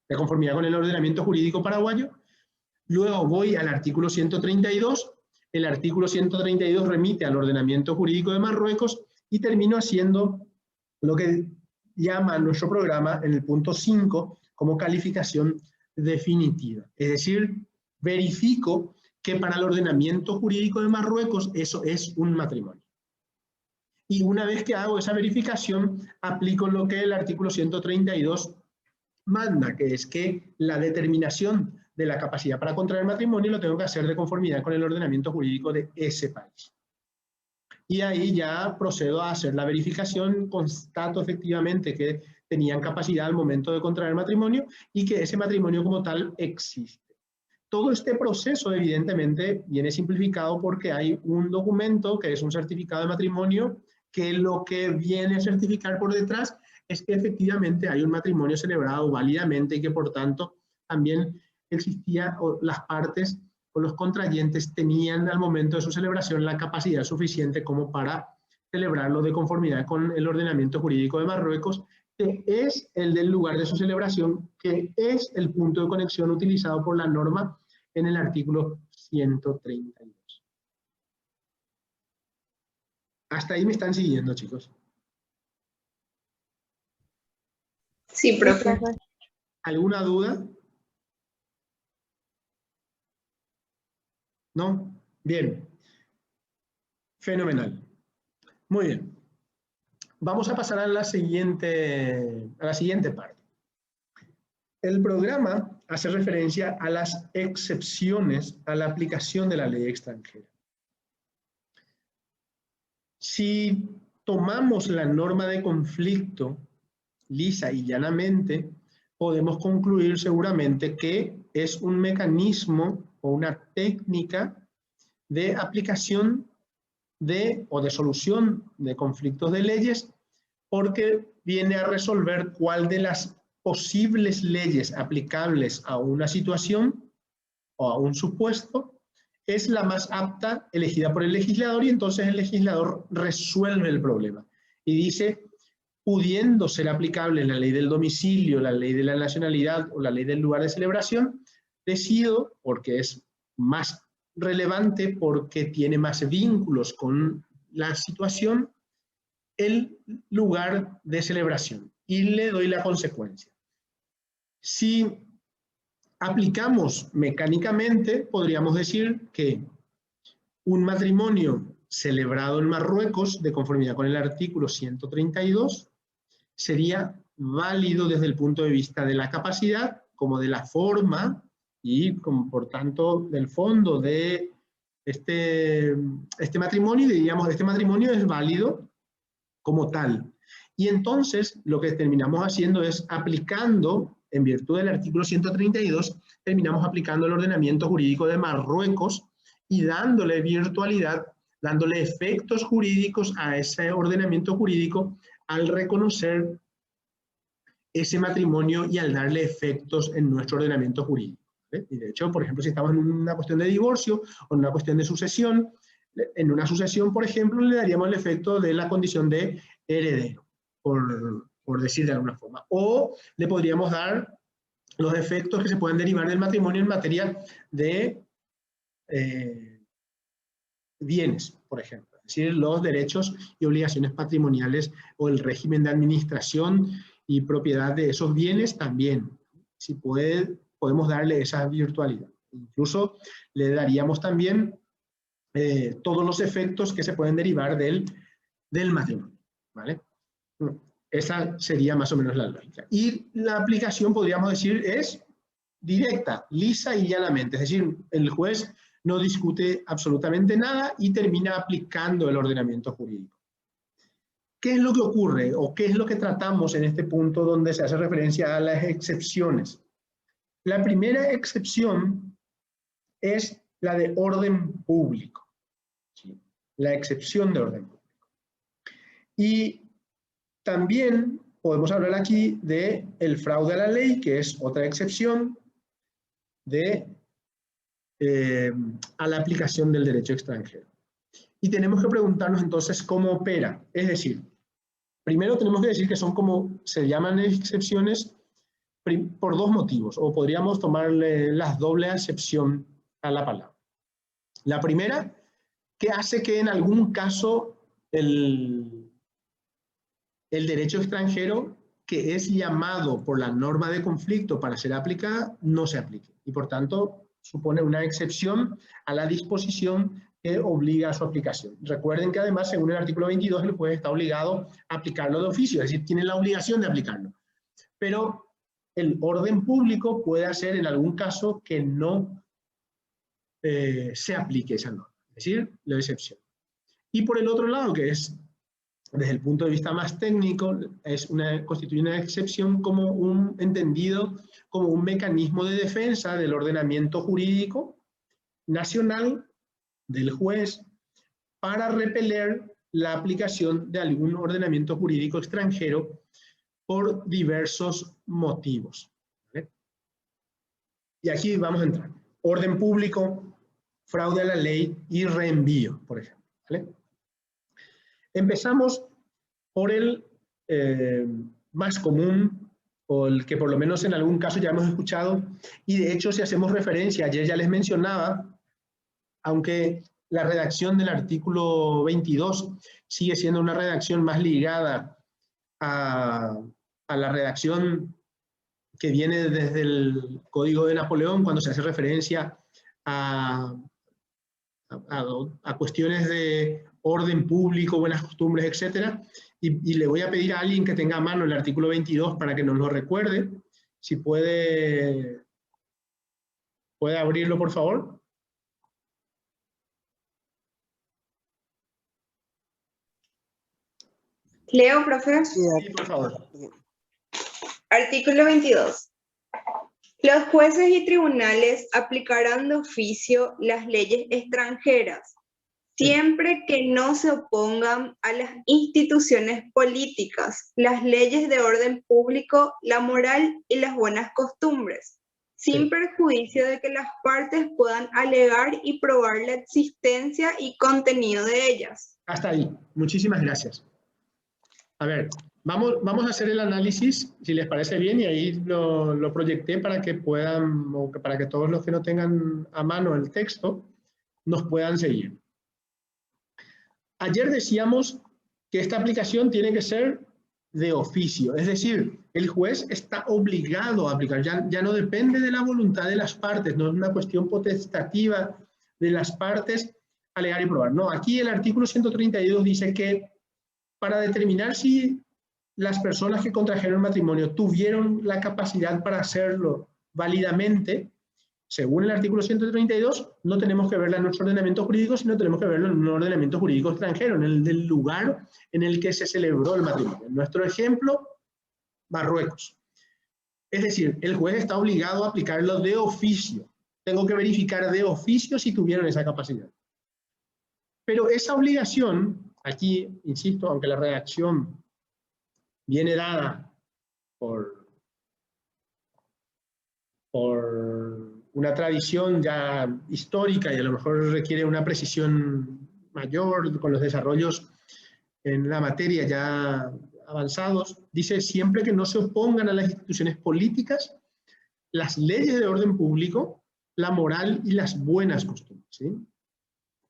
de conformidad con el ordenamiento jurídico paraguayo. Luego voy al artículo 132. El artículo 132 remite al ordenamiento jurídico de Marruecos y termino haciendo lo que llama nuestro programa en el punto 5 como calificación definitiva. Es decir, verifico que para el ordenamiento jurídico de Marruecos eso es un matrimonio. Y una vez que hago esa verificación, aplico lo que el artículo 132 manda, que es que la determinación de la capacidad para contraer matrimonio lo tengo que hacer de conformidad con el ordenamiento jurídico de ese país. Y ahí ya procedo a hacer la verificación, constato efectivamente que tenían capacidad al momento de contraer matrimonio y que ese matrimonio como tal existe. Todo este proceso evidentemente viene simplificado porque hay un documento que es un certificado de matrimonio que lo que viene a certificar por detrás es que efectivamente hay un matrimonio celebrado válidamente y que por tanto también existía, o las partes o los contrayentes tenían al momento de su celebración la capacidad suficiente como para celebrarlo de conformidad con el ordenamiento jurídico de Marruecos, que es el del lugar de su celebración, que es el punto de conexión utilizado por la norma en el artículo 132. Hasta ahí me están siguiendo, chicos. Sí, profe. ¿Alguna duda? ¿No? Bien. Fenomenal. Muy bien. Vamos a pasar a la siguiente parte. El programa hace referencia a las excepciones a la aplicación de la ley extranjera. Si tomamos la norma de conflicto lisa y llanamente, podemos concluir seguramente que es un mecanismo o una técnica de aplicación o de solución de conflictos de leyes, porque viene a resolver cuál de las posibles leyes aplicables a una situación o a un supuesto es la más apta elegida por el legislador, y entonces el legislador resuelve el problema y dice, pudiendo ser aplicable la ley del domicilio, la ley de la nacionalidad o la ley del lugar de celebración, decido, porque es más relevante porque tiene más vínculos con la situación, el lugar de celebración. Y le doy la consecuencia. Si aplicamos mecánicamente, podríamos decir que un matrimonio celebrado en Marruecos, de conformidad con el artículo 132, sería válido desde el punto de vista de la capacidad, como de la forma, y como, por tanto, del fondo de este matrimonio, diríamos, este matrimonio es válido como tal. Y entonces, lo que terminamos haciendo es aplicando, en virtud del artículo 132, terminamos aplicando el ordenamiento jurídico de Marruecos y dándole virtualidad, dándole efectos jurídicos a ese ordenamiento jurídico al reconocer ese matrimonio y al darle efectos en nuestro ordenamiento jurídico. Y de hecho, por ejemplo, si estamos en una cuestión de divorcio o en una cuestión de sucesión, en una sucesión, por ejemplo, le daríamos el efecto de la condición de heredero, por decir de alguna forma. O le podríamos dar los efectos que se pueden derivar del matrimonio en materia de bienes, por ejemplo. Es decir, los derechos y obligaciones patrimoniales o el régimen de administración y propiedad de esos bienes también. Si podemos darle esa virtualidad. Incluso le daríamos también todos los efectos que se pueden derivar del matrimonio, ¿vale? Esa sería más o menos la lógica. Y la aplicación, podríamos decir, es directa, lisa y llanamente. Es decir, el juez no discute absolutamente nada y termina aplicando el ordenamiento jurídico. ¿Qué es lo que ocurre o qué es lo que tratamos en este punto donde se hace referencia a las excepciones? La primera excepción es la de orden público, ¿sí? La excepción de orden público. Y también podemos hablar aquí de el fraude a la ley, que es otra excepción a la aplicación del derecho extranjero. Y tenemos que preguntarnos entonces cómo opera. Es decir, primero tenemos que decir que son como, se llaman excepciones por dos motivos, o podríamos tomarle la doble acepción a la palabra. La primera, que hace que en algún caso el derecho extranjero que es llamado por la norma de conflicto para ser aplicada, no se aplique. Y por tanto, supone una excepción a la disposición que obliga a su aplicación. Recuerden que además, según el artículo 22, el juez está obligado a aplicarlo de oficio, es decir, tiene la obligación de aplicarlo. Pero el orden público puede hacer en algún caso que no se aplique esa norma, es decir, la excepción. Y por el otro lado, que es desde el punto de vista más técnico, constituye una excepción como entendido como un mecanismo de defensa del ordenamiento jurídico nacional del juez para repeler la aplicación de algún ordenamiento jurídico extranjero por diversos motivos, ¿vale? Y aquí vamos a entrar. Orden público, fraude a la ley y reenvío, por ejemplo, ¿vale? Empezamos por el más común, o el que por lo menos en algún caso ya hemos escuchado, y de hecho si hacemos referencia, ayer ya les mencionaba, aunque la redacción del artículo 22 sigue siendo una redacción más ligada a la redacción que viene desde el Código de Napoleón, cuando se hace referencia a cuestiones de orden público, buenas costumbres, etc. Y le voy a pedir a alguien que tenga a mano el artículo 22 para que nos lo recuerde. Si puede abrirlo, por favor. Leo, profe. Sí, por favor. Artículo 22. Los jueces y tribunales aplicarán de oficio las leyes extranjeras, siempre que no se opongan a las instituciones políticas, las leyes de orden público, la moral y las buenas costumbres, sin perjuicio de que las partes puedan alegar y probar la existencia y contenido de ellas. Hasta ahí. Muchísimas gracias. A ver, Vamos a hacer el análisis, si les parece bien, y ahí lo proyecté para que puedan, o para que todos los que no tengan a mano el texto, nos puedan seguir. Ayer decíamos que esta aplicación tiene que ser de oficio, es decir, el juez está obligado a aplicar, ya no depende de la voluntad de las partes, no es una cuestión potestativa de las partes alegar y probar. No, aquí el artículo 132 dice que para determinar si las personas que contrajeron matrimonio tuvieron la capacidad para hacerlo válidamente, según el artículo 132, no tenemos que verla en nuestro ordenamiento jurídico, sino tenemos que verlo en un ordenamiento jurídico extranjero, en el del lugar en el que se celebró el matrimonio. En nuestro ejemplo, Marruecos. Es decir, el juez está obligado a aplicarlo de oficio. Tengo que verificar de oficio si tuvieron esa capacidad. Pero esa obligación, aquí, insisto, aunque la redacción viene dada por una tradición ya histórica y a lo mejor requiere una precisión mayor con los desarrollos en la materia ya avanzados, dice siempre que no se opongan a las instituciones políticas, las leyes de orden público, la moral y las buenas costumbres, ¿sí?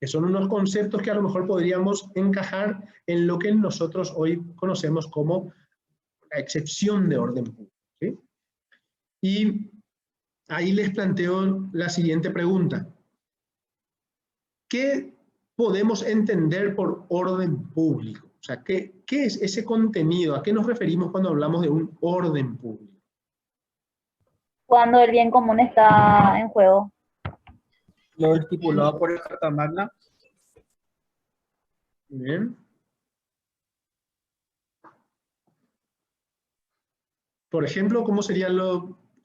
Que son unos conceptos que a lo mejor podríamos encajar en lo que nosotros hoy conocemos como la excepción de orden público, ¿sí? Y ahí les planteo la siguiente pregunta. ¿Qué podemos entender por orden público? O sea, ¿qué es ese contenido? ¿A qué nos referimos cuando hablamos de un orden público? Cuando el bien común está en juego. Lo estipulado por la Carta Magna. Bien. Por ejemplo, ¿cómo sería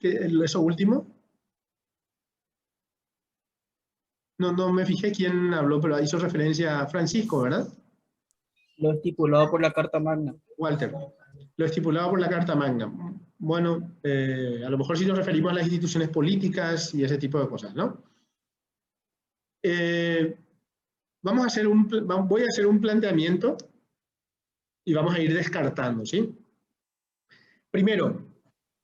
eso último? No me fijé quién habló, pero hizo referencia a Francisco, ¿verdad? Lo estipulado por la Carta Magna. Walter, lo estipulado por la Carta Magna. Bueno, a lo mejor sí nos referimos a las instituciones políticas y ese tipo de cosas, ¿no? Voy a hacer un planteamiento y vamos a ir descartando, ¿sí? Primero,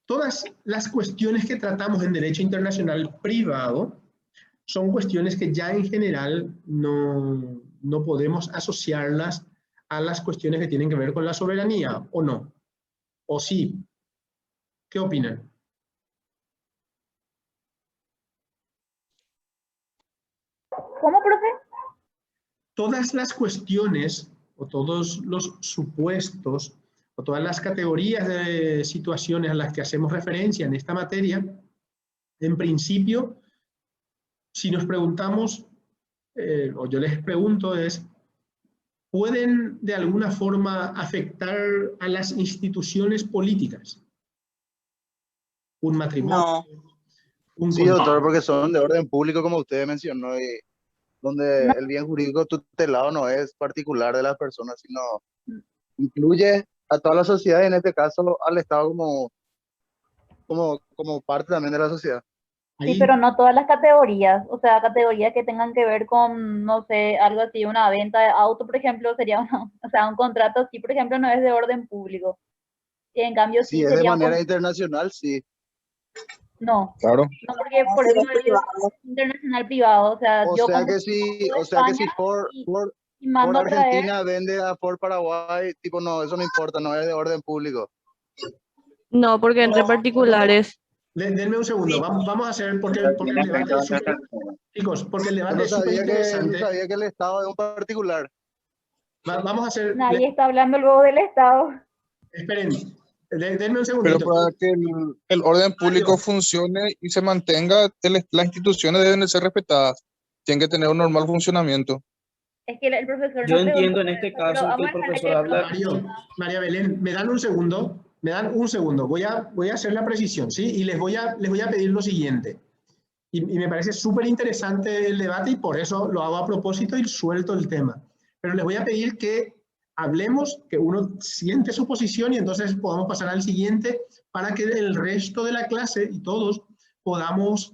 todas las cuestiones que tratamos en derecho internacional privado son cuestiones que ya en general no podemos asociarlas a las cuestiones que tienen que ver con la soberanía, ¿o no? ¿O sí? ¿Qué opinan? ¿Cómo, profe? Todas las cuestiones o todos los supuestos o todas las categorías de situaciones a las que hacemos referencia en esta materia, en principio, si nos preguntamos, o yo les pregunto es, ¿pueden de alguna forma afectar a las instituciones políticas? Un matrimonio. No. Sí, doctor, porque son de orden público, como usted mencionó, y donde el bien jurídico tutelado no es particular de las personas, sino incluye a toda la sociedad y en este caso al Estado como parte también de la sociedad. Sí, pero no todas las categorías, o sea, categorías que tengan que ver con, no sé, algo así, una venta de auto, por ejemplo, sería un contrato así, por ejemplo, no es de orden público. Y en cambio sí es de manera internacional, sí. No, claro. No, porque por eso es internacional privado, o sea, que si Ford Argentina vende a Ford Paraguay, tipo, no, eso no importa, no es de orden público. No, porque entre particulares. Denme un segundo, vamos a hacer, porque el debate es súper, chicos, porque el debate es súper interesante. No sabía que el Estado es un particular. Vamos a hacer... Nadie está hablando luego del Estado. Esperen, denme un segundito. Pero para que el orden público funcione y se mantenga, las instituciones deben de ser respetadas. Tienen que tener un normal funcionamiento. Es que el profesor... Yo entiendo en este caso que el profesor habla... María Belén, me dan un segundo. Voy a hacer la precisión, ¿sí? Y les voy a pedir lo siguiente. Y me parece súper interesante el debate y por eso lo hago a propósito y suelto el tema. Pero les voy a pedir que hablemos, que uno siente su posición y entonces podamos pasar al siguiente para que el resto de la clase y todos podamos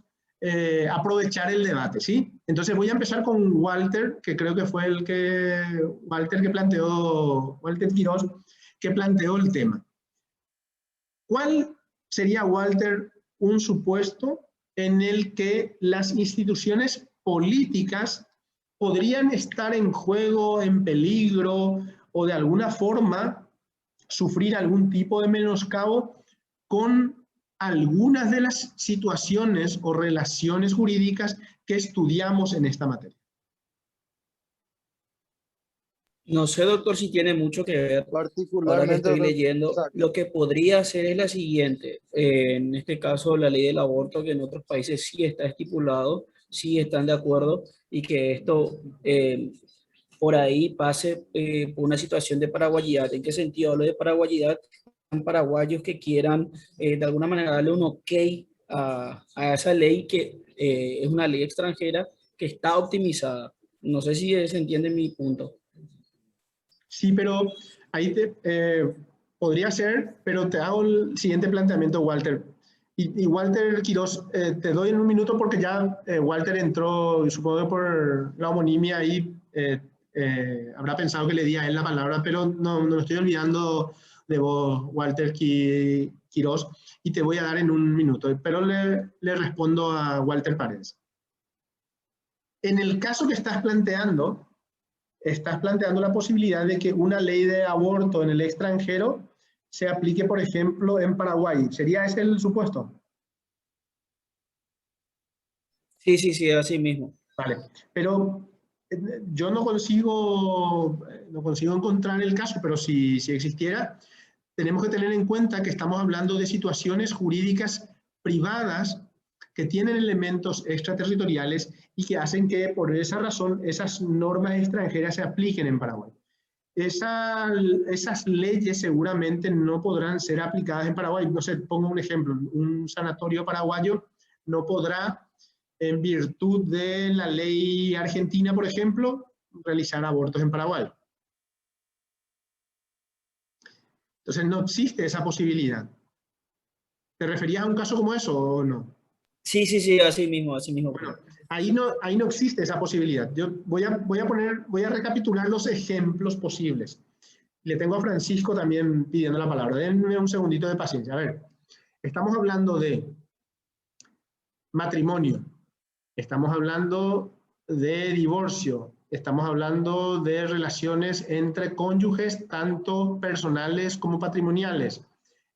aprovechar el debate, ¿sí? Entonces voy a empezar con Walter, que creo que fue Walter Quirós, que planteó el tema. ¿Cuál sería, Walter, un supuesto en el que las instituciones políticas podrían estar en juego, en peligro, o de alguna forma sufrir algún tipo de menoscabo con algunas de las situaciones o relaciones jurídicas que estudiamos en esta materia? No sé, doctor, si tiene mucho que ver. Ahora que Particularmente, estoy doctor, leyendo, exacto. lo que podría hacer es la siguiente. En este caso, la ley del aborto, que en otros países sí está estipulado, sí están de acuerdo, y que esto por ahí pase por una situación de paraguayidad. ¿En qué sentido hablo de paraguayidad? Son paraguayos que quieran de alguna manera darle un ok a esa ley que es una ley extranjera que está optimizada. No sé si se entiende mi punto. Sí, pero ahí podría ser, pero te hago el siguiente planteamiento, Walter. Y Walter Quiroz, te doy en un minuto porque ya Walter entró, supongo que por la homonimia ahí habrá pensado que le di a él la palabra, pero no me estoy olvidando de vos, Walter Quiroz, y te voy a dar en un minuto, pero le respondo a Walter Paredes. En el caso que estás planteando la posibilidad de que una ley de aborto en el extranjero se aplique, por ejemplo, en Paraguay. ¿Sería ese el supuesto? Sí, así mismo. Vale, pero yo no consigo encontrar el caso, pero si existiera, tenemos que tener en cuenta que estamos hablando de situaciones jurídicas privadas que tienen elementos extraterritoriales y que hacen que por esa razón esas normas extranjeras se apliquen en Paraguay. Esas leyes seguramente no podrán ser aplicadas en Paraguay. No sé, pongo un ejemplo, un sanatorio paraguayo no podrá, en virtud de la ley argentina, por ejemplo, realizar abortos en Paraguay. Entonces no existe esa posibilidad. ¿Te referías a un caso como eso o no? Sí, así mismo. Bueno, ahí no existe esa posibilidad. Yo voy a recapitular los ejemplos posibles. Le tengo a Francisco también pidiendo la palabra. Denme un segundito de paciencia. A ver, estamos hablando de matrimonio, estamos hablando de divorcio, estamos hablando de relaciones entre cónyuges, tanto personales como patrimoniales.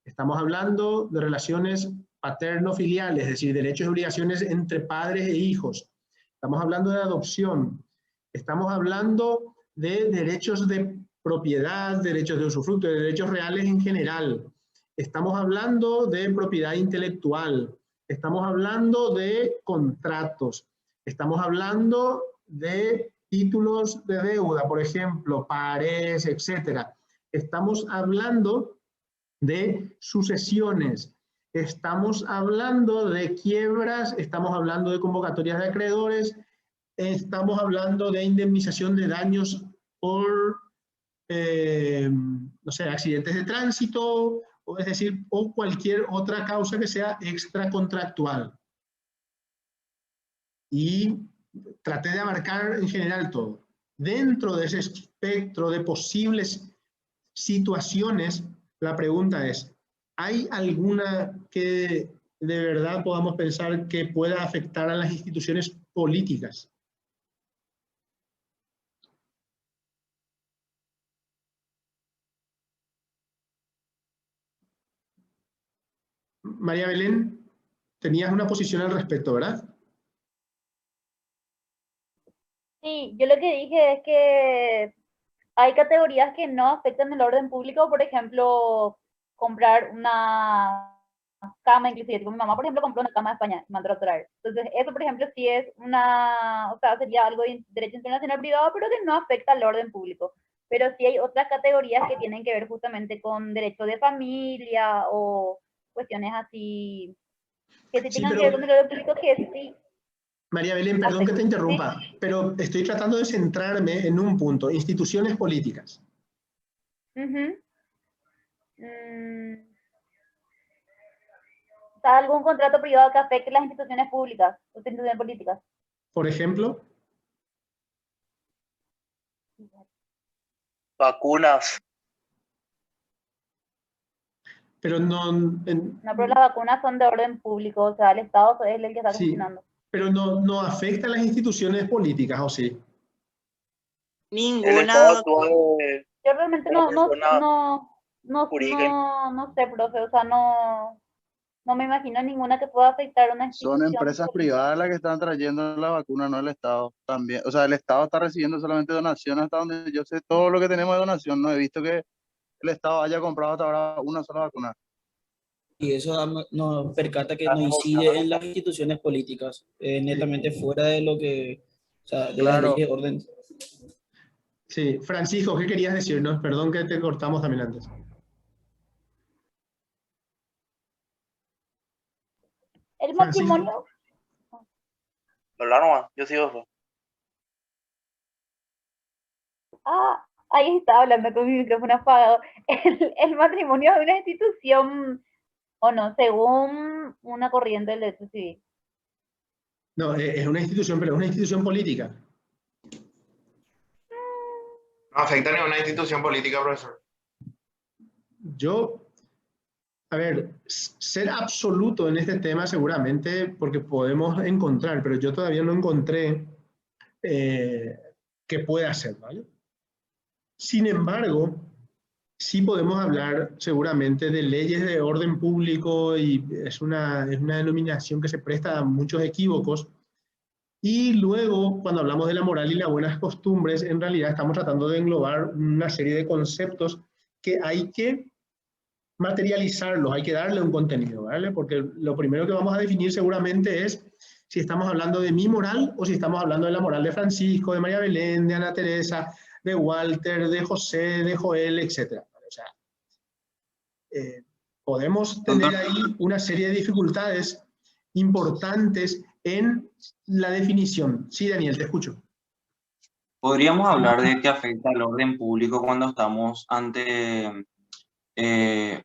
Estamos hablando de relaciones paterno-filiales, es decir, derechos y obligaciones entre padres e hijos. Estamos hablando de adopción. Estamos hablando de derechos de propiedad, derechos de usufructo, de derechos reales en general. Estamos hablando de propiedad intelectual. Estamos hablando de contratos. Estamos hablando de títulos de deuda, por ejemplo, pares, etcétera. Estamos hablando de sucesiones, estamos hablando de quiebras, estamos hablando de convocatorias de acreedores, estamos hablando de indemnización de daños por, no sé, accidentes de tránsito, o es decir, o cualquier otra causa que sea extracontractual. Y traté de abarcar en general todo. Dentro de ese espectro de posibles situaciones, la pregunta es, ¿hay alguna que de verdad podamos pensar que pueda afectar a las instituciones políticas? María Belén, tenías una posición al respecto, ¿verdad? Sí, yo lo que dije es que hay categorías que no afectan el orden público, por ejemplo, comprar una cama, inclusive, mi mamá, por ejemplo, compró una cama de España y mandó a traer. Entonces, eso, por ejemplo, sí es o sea, sería algo de derecho internacional privado, pero que no afecta al orden público. Pero sí hay otras categorías que tienen que ver justamente con derecho de familia o cuestiones así que sí tengan que ver con el orden público, que sí. María Belén, perdón que te interrumpa, pero estoy tratando de centrarme en un punto, instituciones políticas. ¿Está algún contrato privado que afecte las instituciones públicas, las instituciones políticas? Por ejemplo. Vacunas. pero no, No, pero las vacunas son de orden público, o sea, el Estado es el que está sí, gestionando. pero no afecta a las instituciones políticas, ¿o sí? Ninguna, Estado doctor. actúa de Yo realmente una persona jurídica. no sé, profe, o sea, no me imagino ninguna que pueda afectar a una Son institución empresas política. privadas las que están trayendo la vacuna, no el Estado también. O sea, el Estado está recibiendo solamente donaciones hasta donde yo sé, todo lo que tenemos de donación. No he visto que el Estado haya comprado hasta ahora una sola vacuna. Y eso nos percata que no Están incide negociando. en las instituciones políticas, netamente fuera de lo que, o sea, de las Claro. leyes de orden. Sí, Francisco, ¿qué querías decirnos? Perdón que te cortamos también antes. El Francisco. matrimonio, Hablar nomás, yo sigo eso. ahí estaba hablando con mi micrófono apagado. El matrimonio es una institución, o no, según una corriente del derecho civil. No, es una institución, pero es una institución política. No afecta a ninguna institución política, profesor. A ver, ser absoluto en este tema seguramente porque podemos encontrar, pero yo todavía no encontré que pueda ser, ¿vale? Sin embargo, sí podemos hablar seguramente de leyes de orden público y es una denominación que se presta a muchos equívocos. Y luego, cuando hablamos de la moral y las buenas costumbres, en realidad estamos tratando de englobar una serie de conceptos que hay que materializarlos, hay que darle un contenido, ¿vale? Porque lo primero que vamos a definir seguramente es si estamos hablando de mi moral o si estamos hablando de la moral de Francisco, de María Belén, de Ana Teresa, de Walter, de José, de Joel, etc. O sea, podemos tener ahí una serie de dificultades importantes en la definición. Sí, Daniel, te escucho. Podríamos hablar de que afecta al orden público cuando estamos ante, en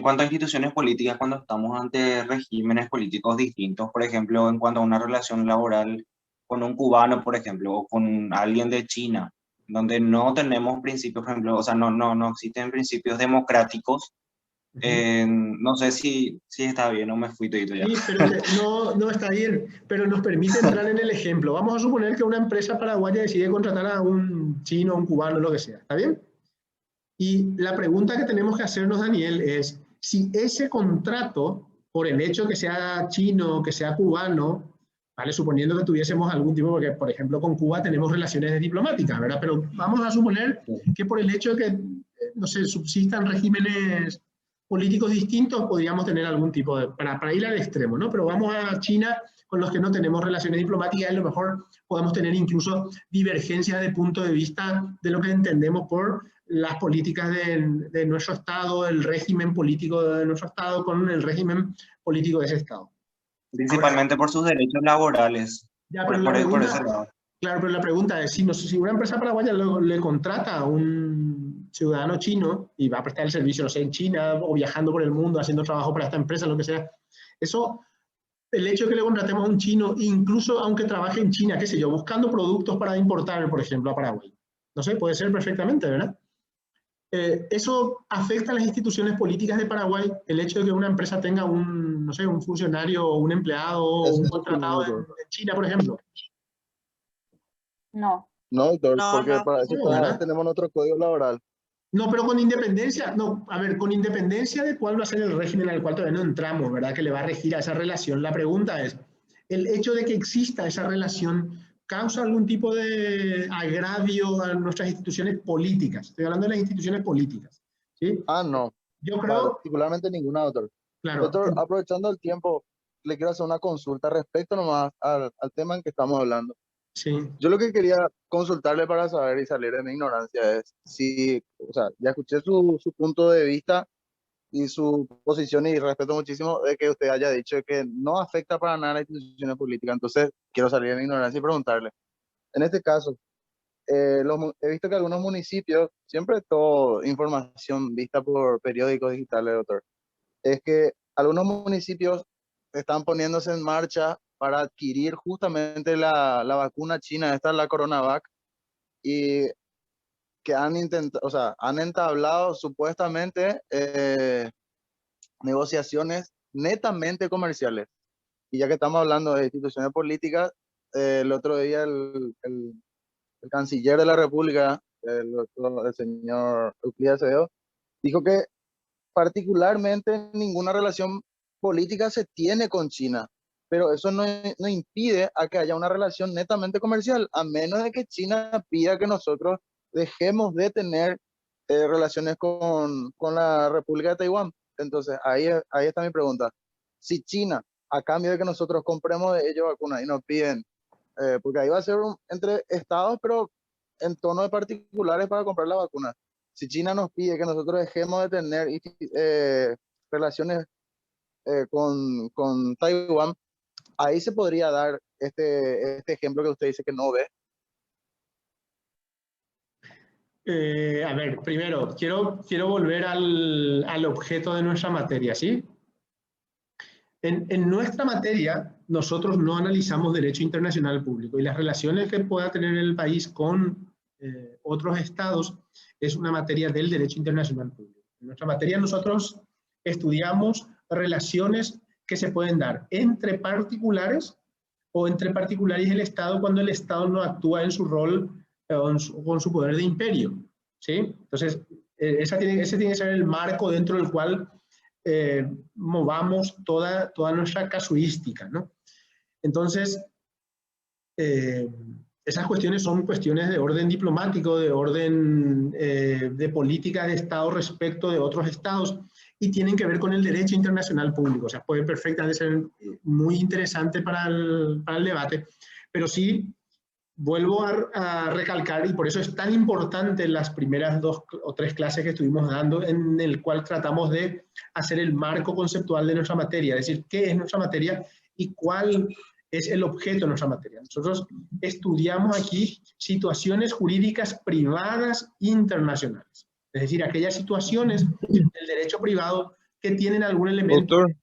cuanto a instituciones políticas, cuando estamos ante regímenes políticos distintos, por ejemplo, en cuanto a una relación laboral con un cubano, por ejemplo, o con alguien de China, donde no tenemos principios, por ejemplo, o sea, no existen principios democráticos. No sé si está bien o me fui todito ya. Sí, pero no está bien, pero nos permite entrar en el ejemplo. Vamos a suponer que una empresa paraguaya decide contratar a un chino, un cubano, lo que sea, ¿está bien? Y la pregunta que tenemos que hacernos, Daniel, es si ese contrato, por el hecho que sea chino, que sea cubano, ¿vale? Suponiendo que tuviésemos algún tipo, porque por ejemplo con Cuba tenemos relaciones diplomáticas, ¿verdad? Pero vamos a suponer que por el hecho de que, no sé, subsistan regímenes políticos distintos, podríamos tener algún tipo de, para ir al extremo, ¿no? Pero vamos a China, con los que no tenemos relaciones diplomáticas, a lo mejor podemos tener incluso divergencias de punto de vista de lo que entendemos por las políticas de nuestro Estado, el régimen político de nuestro Estado con el régimen político de ese Estado. Principalmente Ahora, por sus derechos laborales. Ya, pero Por ese lado. claro, pero la pregunta es, si una empresa paraguaya le contrata a un ciudadano chino y va a prestar el servicio, no sé, en China o viajando por el mundo haciendo trabajo para esta empresa, lo que sea, eso, el hecho de que le contratemos a un chino, incluso aunque trabaje en China, qué sé yo, buscando productos para importar, por ejemplo, a Paraguay, no sé, puede ser perfectamente, ¿verdad? ¿Eso afecta a las instituciones políticas de Paraguay? El hecho de que una empresa tenga no sé, un funcionario o un empleado o un contratado en China, por ejemplo. No. No, doctor, No, porque no. para eso ¿Verdad? tenemos nuestro código laboral. No, pero con independencia, no, a ver, con independencia de cuál va a ser el régimen al cual todavía no entramos, ¿verdad? Que le va a regir a esa relación. La pregunta es, ¿el hecho de que exista esa relación causa algún tipo de agravio a nuestras instituciones políticas? Estoy hablando de las instituciones políticas, ¿sí? No. Yo creo... Particularmente ninguna, doctor. Claro. Doctor, aprovechando el tiempo, le quiero hacer una consulta respecto nomás al tema en que estamos hablando. Sí. Yo lo que quería consultarle para saber y salir de mi ignorancia es si, o sea, ya escuché su punto de vista y su posición y respeto muchísimo de que usted haya dicho que no afecta para nada a las instituciones políticas. Entonces, quiero salir de mi ignorancia y preguntarle. En este caso, he visto que algunos municipios, siempre todo información vista por periódicos digitales, doctor, es que algunos municipios están poniéndose en marcha para adquirir justamente la vacuna china, esta es la CoronaVac, y que han intentado, o sea, han entablado supuestamente negociaciones netamente comerciales. Y ya que estamos hablando de instituciones políticas, el otro día el canciller de la República, el señor Euclides Acevedo, dijo que particularmente ninguna relación política se tiene con China, pero eso no impide a que haya una relación netamente comercial, a menos de que China pida que nosotros dejemos de tener relaciones con la República de Taiwán. Entonces, ahí está mi pregunta. Si China, a cambio de que nosotros compremos de ellos vacunas y nos piden, porque ahí va a ser entre estados, pero en tono de particulares para comprar la vacuna. Si China nos pide que nosotros dejemos de tener relaciones con Taiwán, ahí se podría dar este ejemplo que usted dice que no ve. A ver, primero, quiero volver al objeto de nuestra materia, ¿sí? En nuestra materia, nosotros no analizamos derecho internacional público y las relaciones que pueda tener el país con otros estados es una materia del derecho internacional público. En nuestra materia nosotros estudiamos relaciones que se pueden dar entre particulares o entre particulares y el Estado cuando el Estado no actúa en su rol con su poder de imperio, ¿sí? Entonces, ese tiene que ser el marco dentro del cual movamos toda nuestra casuística, ¿no? Entonces, esas cuestiones son cuestiones de orden diplomático, de orden de política de Estado respecto de otros estados y tienen que ver con el derecho internacional público. O sea, puede perfectamente ser muy interesante para el debate, pero sí vuelvo a recalcar, y por eso es tan importante las primeras 2 o 3 clases que estuvimos dando, en el cual tratamos de hacer el marco conceptual de nuestra materia, es decir, qué es nuestra materia y cuál es el objeto de nuestra materia. Nosotros estudiamos aquí situaciones jurídicas privadas internacionales, es decir, aquellas situaciones del derecho privado que tienen algún elemento. Doctor,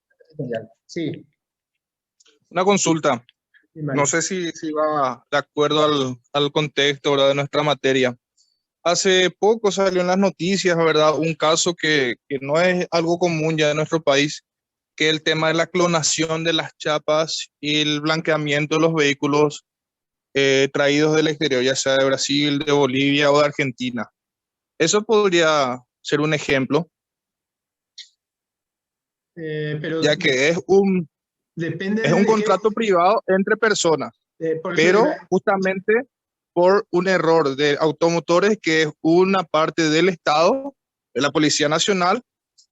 sí. Una consulta. No sé si va de acuerdo al contexto, ¿verdad?, de nuestra materia. Hace poco salió en las noticias, ¿verdad?, un caso que no es algo común ya en nuestro país, que es el tema de la clonación de las chapas y el blanqueamiento de los vehículos traídos del exterior, ya sea de Brasil, de Bolivia o de Argentina. Eso podría ser un ejemplo, pero ya que es un contrato privado entre personas, pero justamente por un error de automotores, que es una parte del Estado, de la Policía Nacional,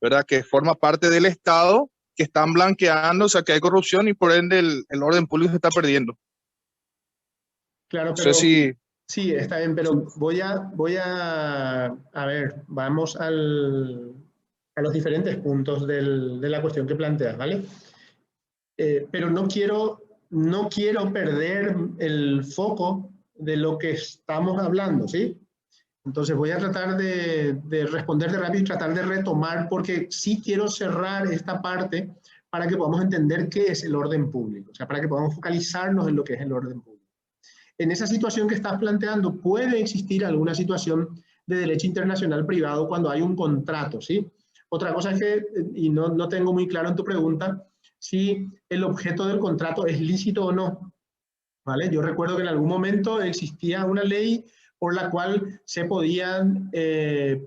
¿verdad?, que forma parte del Estado, que están blanqueando, o sea, que hay corrupción y por ende el orden público se está perdiendo. Claro, No pero sé sí, está bien, pero voy a ver, vamos a los diferentes puntos de la cuestión que planteas, ¿vale? Pero no quiero perder el foco de lo que estamos hablando, ¿sí? Entonces voy a tratar de responder de rápido y tratar de retomar, porque sí quiero cerrar esta parte para que podamos entender qué es el orden público, o sea, para que podamos focalizarnos en lo que es el orden público. En esa situación que estás planteando, puede existir alguna situación de derecho internacional privado cuando hay un contrato, ¿sí? Otra cosa es que, y no tengo muy claro en tu pregunta, si el objeto del contrato es lícito o no, ¿vale? Yo recuerdo que en algún momento existía una ley por la cual se podían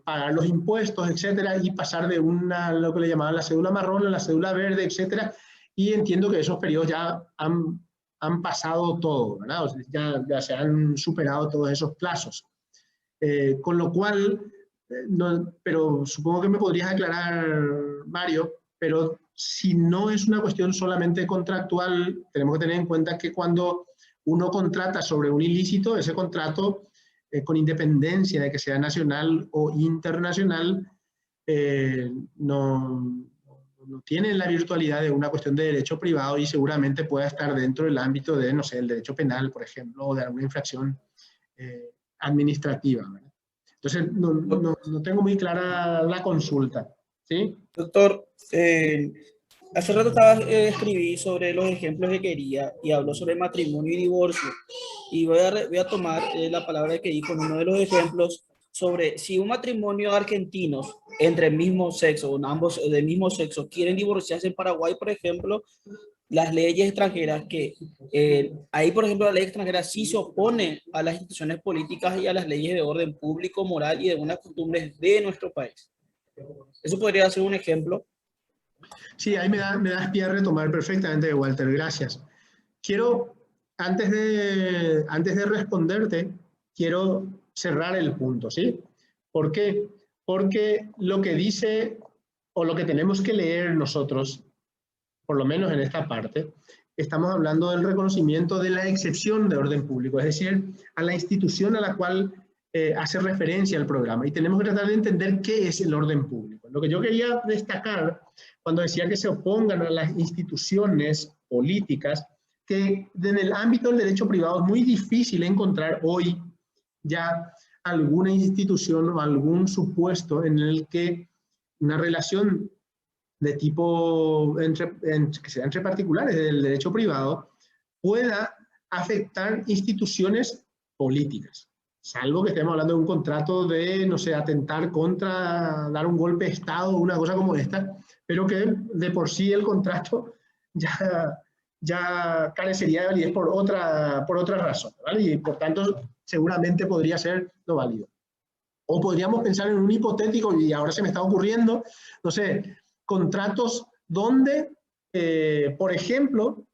pagar los impuestos, etcétera, y pasar de lo que le llamaban la cédula marrón a la cédula verde, etcétera, y entiendo que esos periodos ya han pasado todo, ¿verdad? O sea, ya se han superado todos esos plazos. Con lo cual, pero supongo que me podrías aclarar, Mario, pero si no es una cuestión solamente contractual, tenemos que tener en cuenta que cuando uno contrata sobre un ilícito, ese contrato, con independencia de que sea nacional o internacional, no tiene la virtualidad de una cuestión de derecho privado y seguramente pueda estar dentro del ámbito de, no sé, el derecho penal, por ejemplo, o de alguna infracción administrativa, ¿verdad? Entonces, no tengo muy clara la consulta, ¿sí? Doctor, hace rato escribí sobre los ejemplos que quería y habló sobre matrimonio y divorcio. Y voy a tomar la palabra que dijo en uno de los ejemplos sobre si un matrimonio de argentinos entre el mismo sexo, ambos del mismo sexo, quieren divorciarse en Paraguay, por ejemplo, las leyes extranjeras ahí, por ejemplo, la ley extranjera sí se opone a las instituciones políticas y a las leyes de orden público, moral y de unas costumbres de nuestro país. Eso podría ser un ejemplo. Sí, ahí me das pie a retomar perfectamente, Walter, gracias. Quiero, antes de responderte, quiero cerrar el punto, ¿sí? ¿Por qué? Porque lo que dice, o lo que tenemos que leer nosotros, por lo menos en esta parte, estamos hablando del reconocimiento de la excepción de orden público, es decir, a la institución a la cual hace referencia el programa. Y tenemos que tratar de entender qué es el orden público. Lo que yo quería destacar cuando decía que se opongan a las instituciones políticas, que en el ámbito del derecho privado es muy difícil encontrar hoy ya alguna institución o algún supuesto en el que una relación de tipo que sea entre particulares del derecho privado pueda afectar instituciones políticas, salvo que estemos hablando de un contrato de, no sé, atentar contra, dar un golpe de Estado o una cosa como esta, pero que de por sí el contrato ya carecería de validez por otra razón, ¿vale? Y por tanto seguramente podría ser no válido. O podríamos pensar en un hipotético, y ahora se me está ocurriendo, no sé, contratos donde, por ejemplo,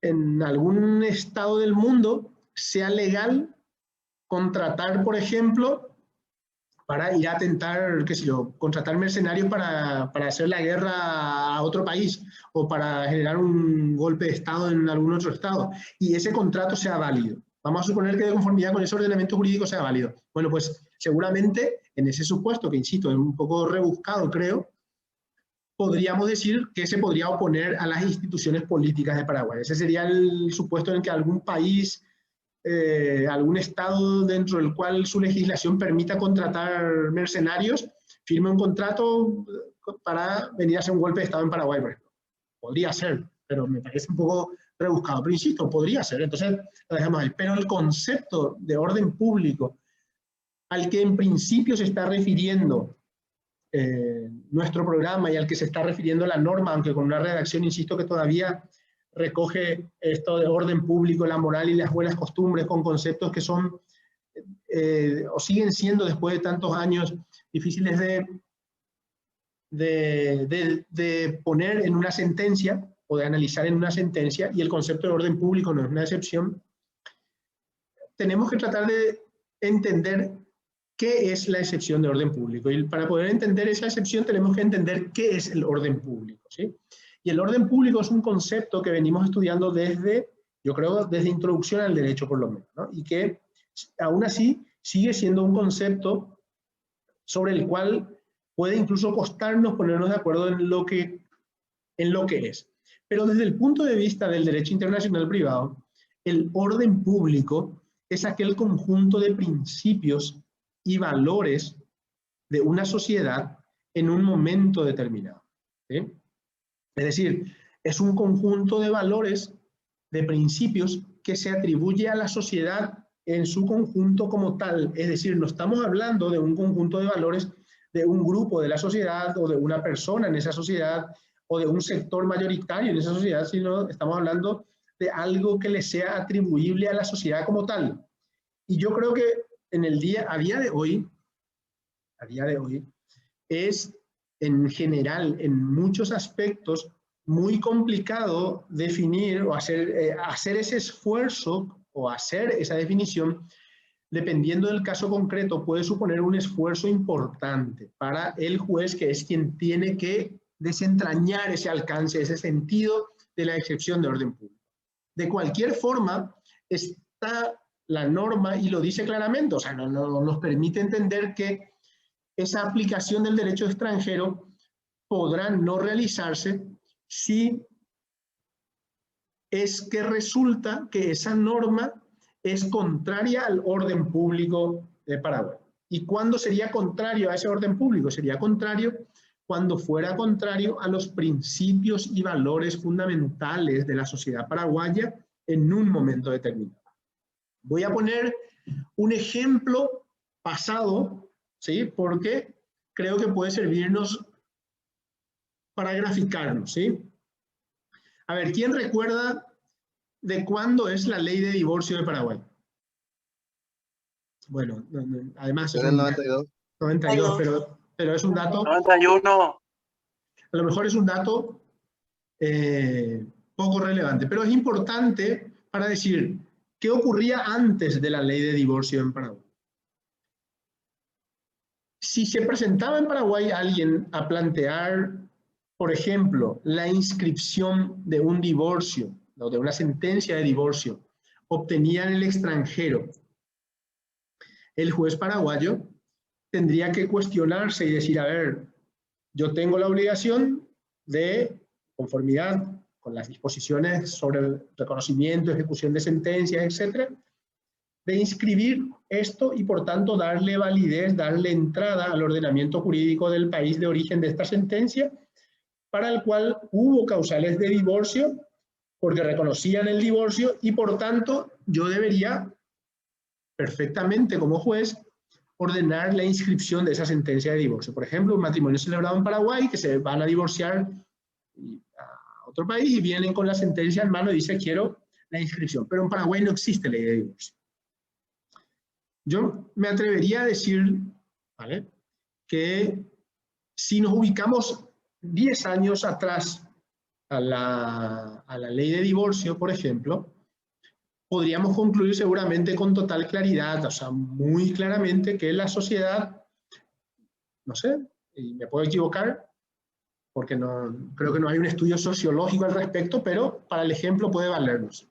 en algún estado del mundo sea legal contratar, por ejemplo, para ir a atentar, qué sé yo, contratar mercenarios para hacer la guerra a otro país o para generar un golpe de Estado en algún otro estado, y ese contrato sea válido. Vamos a suponer que de conformidad con ese ordenamiento jurídico sea válido. Bueno, pues seguramente en ese supuesto, que insisto, es un poco rebuscado, creo, podríamos decir que se podría oponer a las instituciones políticas de Paraguay. Ese sería el supuesto en el que algún país, algún estado dentro del cual su legislación permita contratar mercenarios, firme un contrato para venir a hacer un golpe de Estado en Paraguay, por ejemplo. Podría ser, pero me parece un poco rebuscado. Pero insisto, podría ser, entonces lo dejamos ahí. Pero el concepto de orden público al que en principio se está refiriendo nuestro programa y al que se está refiriendo la norma, aunque con una redacción, insisto, que todavía recoge esto de orden público, la moral y las buenas costumbres, con conceptos que son o siguen siendo después de tantos años difíciles de poner en una sentencia o de analizar en una sentencia, y el concepto de orden público no es una excepción. Tenemos que tratar de entender qué es la excepción de orden público, y para poder entender esa excepción tenemos que entender qué es el orden público, ¿sí? Y el orden público es un concepto que venimos estudiando desde, yo creo, desde introducción al derecho por lo menos, ¿no? Y que aún así sigue siendo un concepto sobre el cual puede incluso costarnos ponernos de acuerdo en lo que es. Pero desde el punto de vista del derecho internacional privado, el orden público es aquel conjunto de principios y valores de una sociedad en un momento determinado, ¿sí? Es decir, es un conjunto de valores, de principios que se atribuye a la sociedad en su conjunto como tal. Es decir, no estamos hablando de un conjunto de valores de un grupo de la sociedad o de una persona en esa sociedad o de un sector mayoritario en esa sociedad, sino estamos hablando de algo que le sea atribuible a la sociedad como tal. Y yo creo que a día de hoy, es en general, en muchos aspectos, muy complicado definir o hacer ese esfuerzo o hacer esa definición. Dependiendo del caso concreto, puede suponer un esfuerzo importante para el juez, que es quien tiene que desentrañar ese alcance, ese sentido de la excepción de orden público. De cualquier forma, está la norma y lo dice claramente, o sea, no nos permite entender que esa aplicación del derecho extranjero podrá no realizarse si es que resulta que esa norma es contraria al orden público de Paraguay. ¿Y cuándo sería contrario a ese orden público? Sería contrario cuando fuera contrario a los principios y valores fundamentales de la sociedad paraguaya en un momento determinado. Voy a poner un ejemplo pasado, ¿sí? Porque creo que puede servirnos para graficarnos, ¿sí? A ver, ¿quién recuerda de cuándo es la ley de divorcio de Paraguay? Bueno, además Es del 92. 92, pero es un dato... 91. A lo mejor es un dato poco relevante, pero es importante para decir qué ocurría antes de la ley de divorcio en Paraguay. Si se presentaba en Paraguay alguien a plantear, por ejemplo, la inscripción de un divorcio o de una sentencia de divorcio obtenida en el extranjero, el juez paraguayo tendría que cuestionarse y decir, a ver, yo tengo la obligación de, conformidad con las disposiciones sobre el reconocimiento, ejecución de sentencias, etcétera, de inscribir esto y por tanto darle validez, darle entrada al ordenamiento jurídico del país de origen de esta sentencia, para el cual hubo causales de divorcio, porque reconocían el divorcio y por tanto yo debería perfectamente como juez ordenar la inscripción de esa sentencia de divorcio. Por ejemplo, un matrimonio celebrado en Paraguay que se van a divorciar a otro país y vienen con la sentencia en mano y dicen quiero la inscripción. Pero en Paraguay no existe ley de divorcio. Yo me atrevería a decir, ¿vale?, que si nos ubicamos 10 años atrás a la ley de divorcio, por ejemplo, podríamos concluir seguramente con total claridad, o sea, muy claramente, que la sociedad, no sé, y me puedo equivocar, porque no, creo que no hay un estudio sociológico al respecto, pero para el ejemplo puede valernos.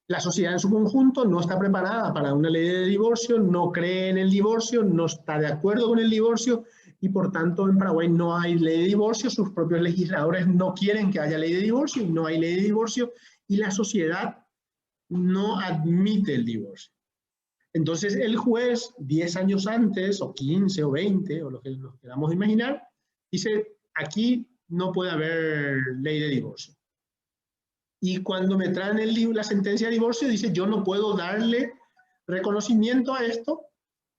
La sociedad en su conjunto no está preparada para una ley de divorcio, no cree en el divorcio, no está de acuerdo con el divorcio y por tanto en Paraguay no hay ley de divorcio, sus propios legisladores no quieren que haya ley de divorcio y no hay ley de divorcio y la sociedad no admite el divorcio. Entonces el juez 10 años antes o 15 o 20 o lo que nos queramos imaginar dice aquí no puede haber ley de divorcio. Y cuando me traen la sentencia de divorcio, dice, yo no puedo darle reconocimiento a esto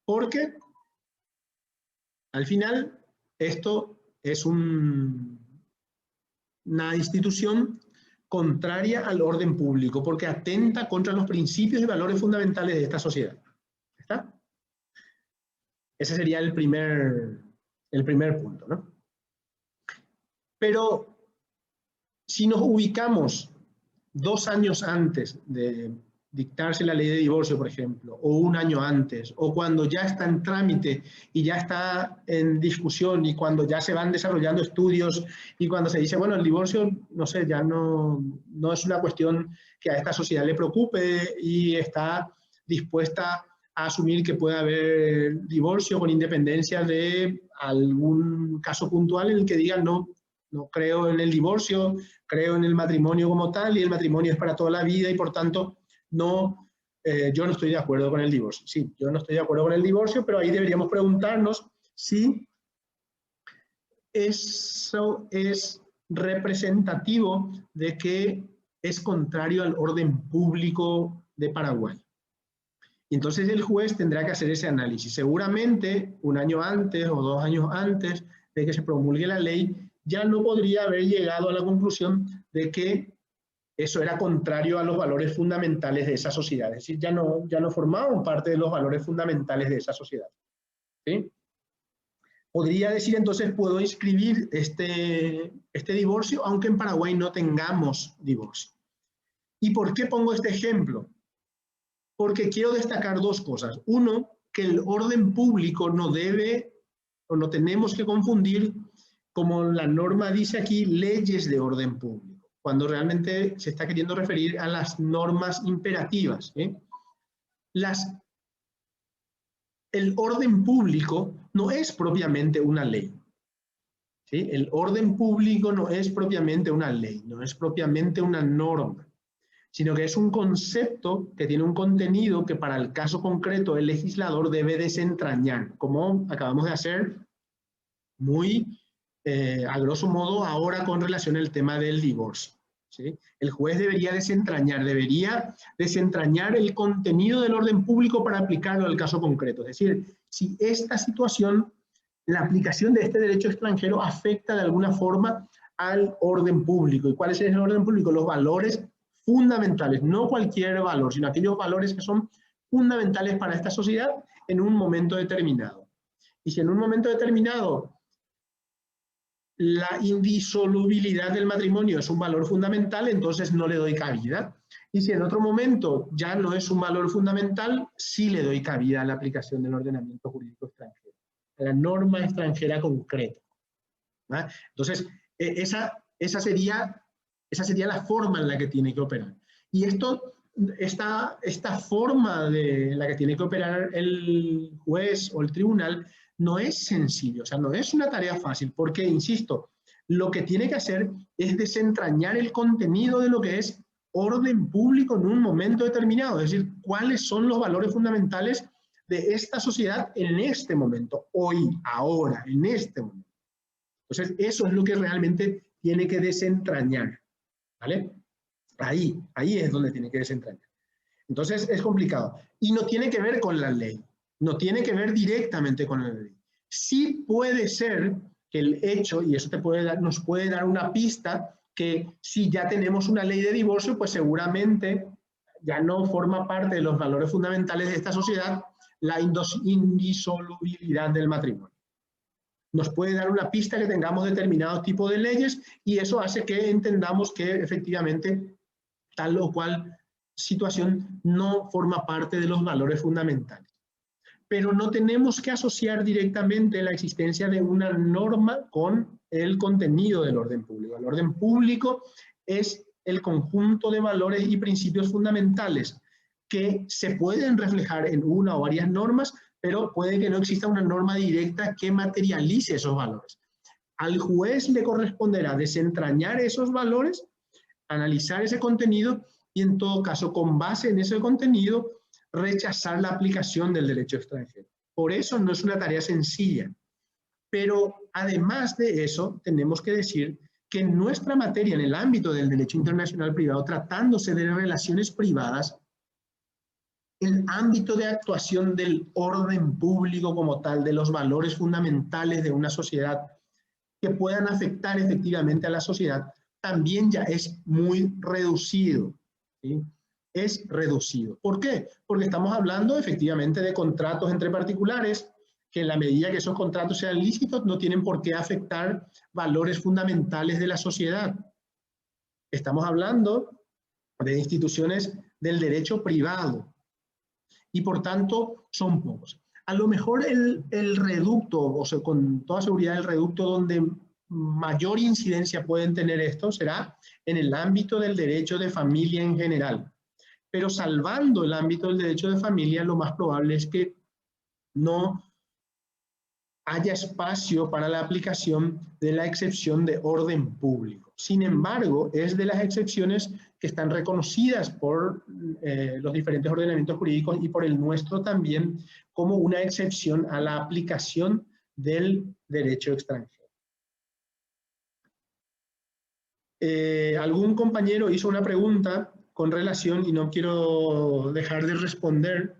porque al final esto es una institución contraria al orden público porque atenta contra los principios y valores fundamentales de esta sociedad. ¿Está? Ese sería el primer punto, ¿no? Pero si nos ubicamos 2 años antes de dictarse la ley de divorcio, por ejemplo, o 1 año antes, o cuando ya está en trámite y ya está en discusión y cuando ya se van desarrollando estudios y cuando se dice, bueno, el divorcio, no sé, ya no es una cuestión que a esta sociedad le preocupe y está dispuesta a asumir que puede haber divorcio con independencia de algún caso puntual en el que digan no creo en el divorcio, creo en el matrimonio como tal y el matrimonio es para toda la vida y por tanto yo no estoy de acuerdo con el divorcio. Sí, yo no estoy de acuerdo con el divorcio, pero ahí deberíamos preguntarnos si eso es representativo de que es contrario al orden público de Paraguay. Y entonces el juez tendrá que hacer ese análisis. Seguramente 1 año antes o 2 años antes de que se promulgue la ley, ya no podría haber llegado a la conclusión de que eso era contrario a los valores fundamentales de esa sociedad. Es decir, ya no formaban parte de los valores fundamentales de esa sociedad. ¿Sí? Podría decir entonces, puedo inscribir este divorcio, aunque en Paraguay no tengamos divorcio. ¿Y por qué pongo este ejemplo? Porque quiero destacar 2 cosas. Uno, que el orden público no debe o no tenemos que confundir, como la norma dice aquí, leyes de orden público, cuando realmente se está queriendo referir a las normas imperativas. El orden público no es propiamente una ley. ¿Sí? El orden público no es propiamente una ley, no es propiamente una norma, sino que es un concepto que tiene un contenido que para el caso concreto el legislador debe desentrañar, como acabamos de hacer muy a grosso modo ahora con relación al tema del divorcio. ¿sí? El juez debería desentrañar el contenido del orden público para aplicarlo al caso concreto. Es decir, si esta situación, la aplicación de este derecho extranjero afecta de alguna forma al orden público. ¿Y cuál es el orden público? Los valores fundamentales, no cualquier valor, sino aquellos valores que son fundamentales para esta sociedad en un momento determinado. Y si en un momento determinado la indisolubilidad del matrimonio es un valor fundamental, entonces no le doy cabida. Y si en otro momento ya no es un valor fundamental, sí le doy cabida a la aplicación del ordenamiento jurídico extranjero, a la norma extranjera concreta. ¿Va? Entonces, esa sería la forma en la que tiene que operar. Y esta forma de la que tiene que operar el juez o el tribunal no es sencillo, o sea, no es una tarea fácil, porque, insisto, lo que tiene que hacer es desentrañar el contenido de lo que es orden público en un momento determinado, es decir, cuáles son los valores fundamentales de esta sociedad en este momento, hoy, ahora, en este momento. Entonces, eso es lo que realmente tiene que desentrañar, ¿vale? Ahí es donde tiene que desentrañar. Entonces, es complicado. Y no tiene que ver con la ley. No tiene que ver directamente con la ley. Sí puede ser que el hecho, y eso nos puede dar una pista, que si ya tenemos una ley de divorcio, pues seguramente ya no forma parte de los valores fundamentales de esta sociedad la indisolubilidad del matrimonio. Nos puede dar una pista que tengamos determinados tipos de leyes y eso hace que entendamos que efectivamente tal o cual situación no forma parte de los valores fundamentales. Pero no tenemos que asociar directamente la existencia de una norma con el contenido del orden público. El orden público es el conjunto de valores y principios fundamentales que se pueden reflejar en una o varias normas, pero puede que no exista una norma directa que materialice esos valores. Al juez le corresponderá desentrañar esos valores, analizar ese contenido y en todo caso, con base en ese contenido, rechazar la aplicación del derecho extranjero. Por eso no es una tarea sencilla. Pero además de eso, tenemos que decir que en nuestra materia, en el ámbito del derecho internacional privado, tratándose de relaciones privadas, el ámbito de actuación del orden público como tal, de los valores fundamentales de una sociedad que puedan afectar efectivamente a la sociedad, también ya es muy reducido, ¿sí? Es reducido. ¿Por qué? Porque estamos hablando efectivamente de contratos entre particulares, que en la medida que esos contratos sean lícitos no tienen por qué afectar valores fundamentales de la sociedad. Estamos hablando de instituciones del derecho privado y por tanto son pocos. A lo mejor el reducto, o sea, con toda seguridad el reducto donde mayor incidencia pueden tener esto será en el ámbito del derecho de familia en general. Pero salvando el ámbito del derecho de familia, lo más probable es que no haya espacio para la aplicación de la excepción de orden público. Sin embargo, es de las excepciones que están reconocidas por los diferentes ordenamientos jurídicos y por el nuestro también como una excepción a la aplicación del derecho extranjero. Algún compañero hizo una pregunta con relación, y no quiero dejar de responder,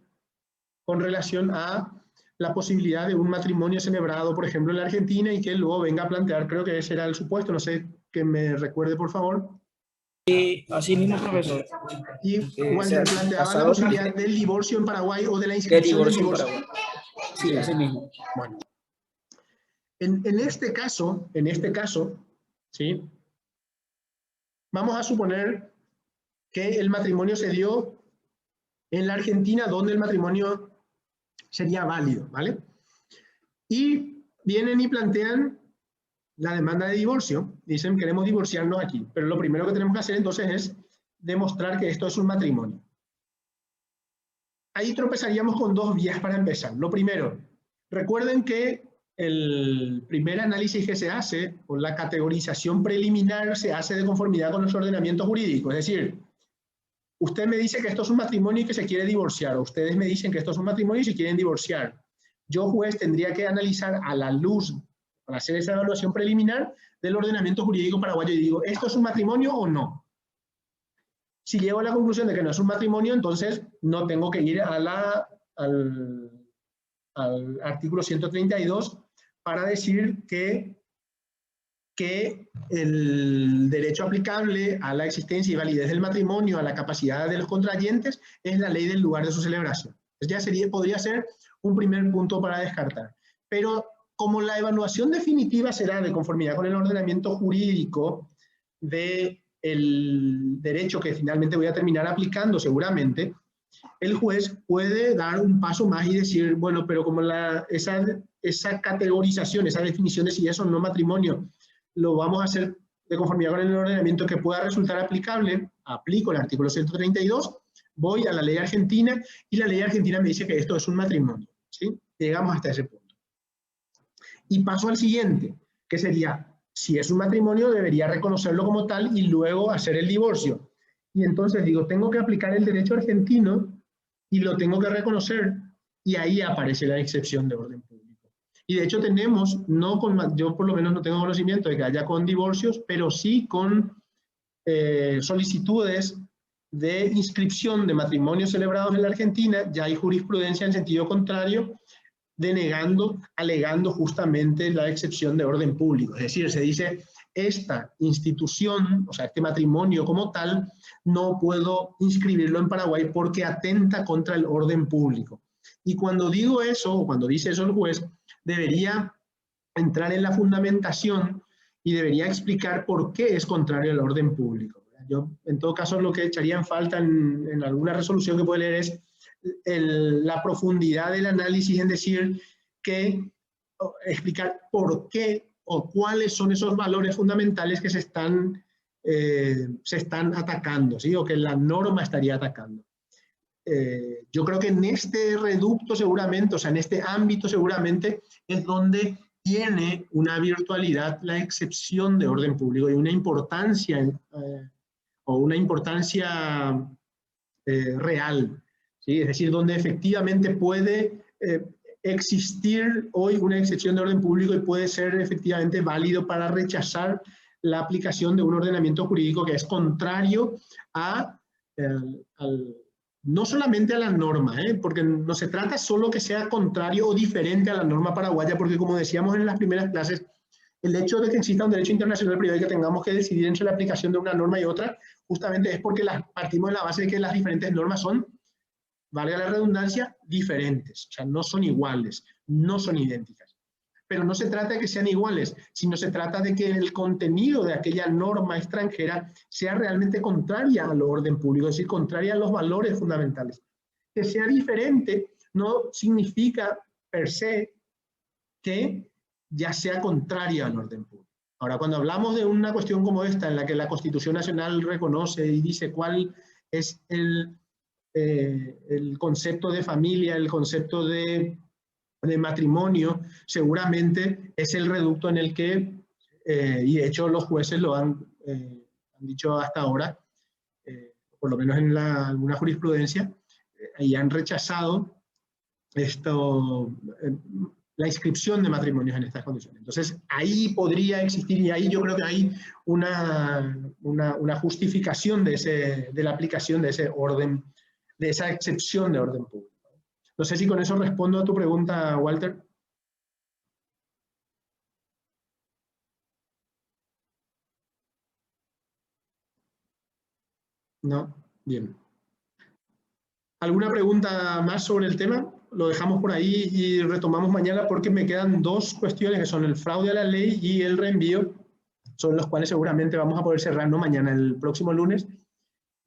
con relación a la posibilidad de un matrimonio celebrado, por ejemplo, en la Argentina y que luego venga a plantear, creo que ese era el supuesto, no sé, que me recuerde, por favor. Sí, así mismo, profesor. Y Walter planteaba la posibilidad del divorcio en Paraguay o de la inscripción del divorcio. En Paraguay. Sí, así mismo. Bueno. En este caso, ¿sí? Vamos a suponer que el matrimonio se dio en la Argentina, donde el matrimonio sería válido, ¿vale? Y vienen y plantean la demanda de divorcio, dicen queremos divorciarnos aquí, pero lo primero que tenemos que hacer entonces es demostrar que esto es un matrimonio. Ahí tropezaríamos con dos vías para empezar. Lo primero, recuerden que el primer análisis que se hace, o la categorización preliminar, se hace de conformidad con los ordenamientos jurídicos, es decir, usted me dice que esto es un matrimonio y que se quiere divorciar, o ustedes me dicen que esto es un matrimonio y se quieren divorciar. Yo, juez, tendría que analizar a la luz, para hacer esa evaluación preliminar del ordenamiento jurídico paraguayo y digo, ¿esto es un matrimonio o no? Si llego a la conclusión de que no es un matrimonio, entonces no tengo que ir a al artículo 132 para decir que el derecho aplicable a la existencia y validez del matrimonio, a la capacidad de los contrayentes, es la ley del lugar de su celebración. Entonces ya podría ser un primer punto para descartar. Pero como la evaluación definitiva será de conformidad con el ordenamiento jurídico del derecho que finalmente voy a terminar aplicando seguramente, el juez puede dar un paso más y decir, bueno, pero como esa categorización, esa definición de si es o no matrimonio, lo vamos a hacer de conformidad con el ordenamiento que pueda resultar aplicable, aplico el artículo 132, voy a la ley argentina y la ley argentina me dice que esto es un matrimonio, ¿sí? Llegamos hasta ese punto. Y paso al siguiente, que sería, si es un matrimonio, debería reconocerlo como tal y luego hacer el divorcio. Y entonces digo, tengo que aplicar el derecho argentino y lo tengo que reconocer, y ahí aparece la excepción de orden público. Y de hecho tenemos, yo por lo menos no tengo conocimiento de que haya con divorcios, pero sí con solicitudes de inscripción de matrimonios celebrados en la Argentina. Ya hay jurisprudencia en sentido contrario, alegando justamente la excepción de orden público. Es decir, se dice, esta institución, o sea, este matrimonio como tal, no puedo inscribirlo en Paraguay porque atenta contra el orden público. Y cuando digo eso, o cuando dice eso el juez, debería entrar en la fundamentación y debería explicar por qué es contrario al orden público. Yo, en todo caso, lo que echaría en falta en alguna resolución que puede leer es la profundidad del análisis en decir explicar por qué o cuáles son esos valores fundamentales que se están atacando, ¿sí? O que la norma estaría atacando. Yo creo que en este reducto seguramente, o sea, en este ámbito seguramente es donde tiene una virtualidad la excepción de orden público y una importancia real, ¿sí? Es decir, donde efectivamente puede existir hoy una excepción de orden público y puede ser efectivamente válido para rechazar la aplicación de un ordenamiento jurídico que es contrario no solamente a la norma, porque no se trata solo que sea contrario o diferente a la norma paraguaya, porque como decíamos en las primeras clases, el hecho de que exista un derecho internacional privado y que tengamos que decidir entre la aplicación de una norma y otra, justamente es porque partimos de la base de que las diferentes normas son, valga la redundancia, diferentes, o sea, no son iguales, no son idénticas. Pero no se trata de que sean iguales, sino se trata de que el contenido de aquella norma extranjera sea realmente contraria al orden público, es decir, contraria a los valores fundamentales. Que sea diferente no significa per se que ya sea contraria al orden público. Ahora, cuando hablamos de una cuestión como esta, en la que la Constitución Nacional reconoce y dice cuál es el concepto de familia, el concepto de matrimonio, seguramente es el reducto en el que, y de hecho los jueces lo han dicho hasta ahora, por lo menos en alguna jurisprudencia, y han rechazado la inscripción de matrimonios en estas condiciones. Entonces, ahí podría existir, y ahí yo creo que hay una justificación de la aplicación de ese orden, de esa excepción de orden público. No sé si con eso respondo a tu pregunta, Walter. No, bien. ¿Alguna pregunta más sobre el tema? Lo dejamos por ahí y retomamos mañana porque me quedan dos cuestiones que son el fraude a la ley y el reenvío, son los cuales seguramente vamos a poder cerrar, no mañana, el próximo lunes.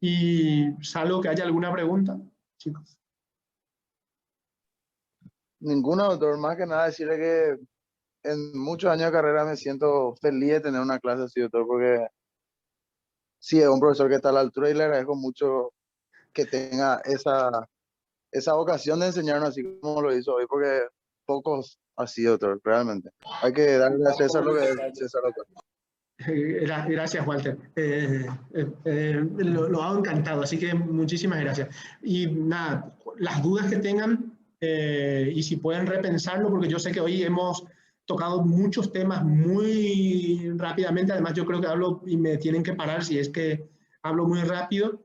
Y salvo que haya alguna pregunta, chicos. Ninguna, doctor. Más que nada decirle que en muchos años de carrera me siento feliz de tener una clase así, doctor, porque sí, es un profesor que está a la altura y le agradezco mucho que tenga esa vocación de enseñarnos así como lo hizo hoy, porque pocos así, doctor, realmente. Hay que darle a César lo que es César, doctor. Gracias, Walter. Lo hago encantado, así que muchísimas gracias. Y nada, las dudas que tengan, y si pueden repensarlo, porque yo sé que hoy hemos tocado muchos temas muy rápidamente, además yo creo que hablo y me tienen que parar si es que hablo muy rápido,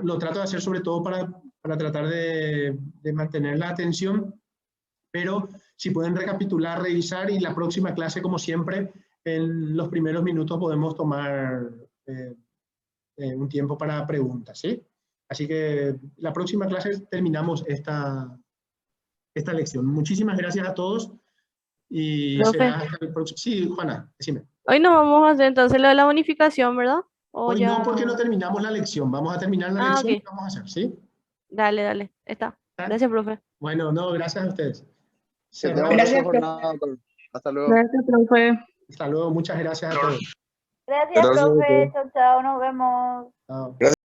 lo trato de hacer sobre todo para tratar de mantener la atención, pero si pueden recapitular, revisar, y la próxima clase, como siempre, en los primeros minutos podemos tomar un tiempo para preguntas, ¿sí? Así que la próxima clase terminamos esta lección. Muchísimas gracias a todos y Profe. será hasta el próximo. Sí, Juana, decime. Hoy no vamos a hacer entonces lo de la bonificación, ¿verdad? ¿O Hoy ya? no, porque no terminamos la lección. Vamos a terminar la lección y ok. vamos a hacer, ¿sí? Dale, está. Gracias, profe. Bueno, no, gracias a ustedes. Que tengan una buena jornada. Hasta luego. Gracias, profe. Hasta luego, muchas gracias a todos. Gracias, Gracias, profe. profe. Chao, chao. Nos vemos. Chao. Gracias.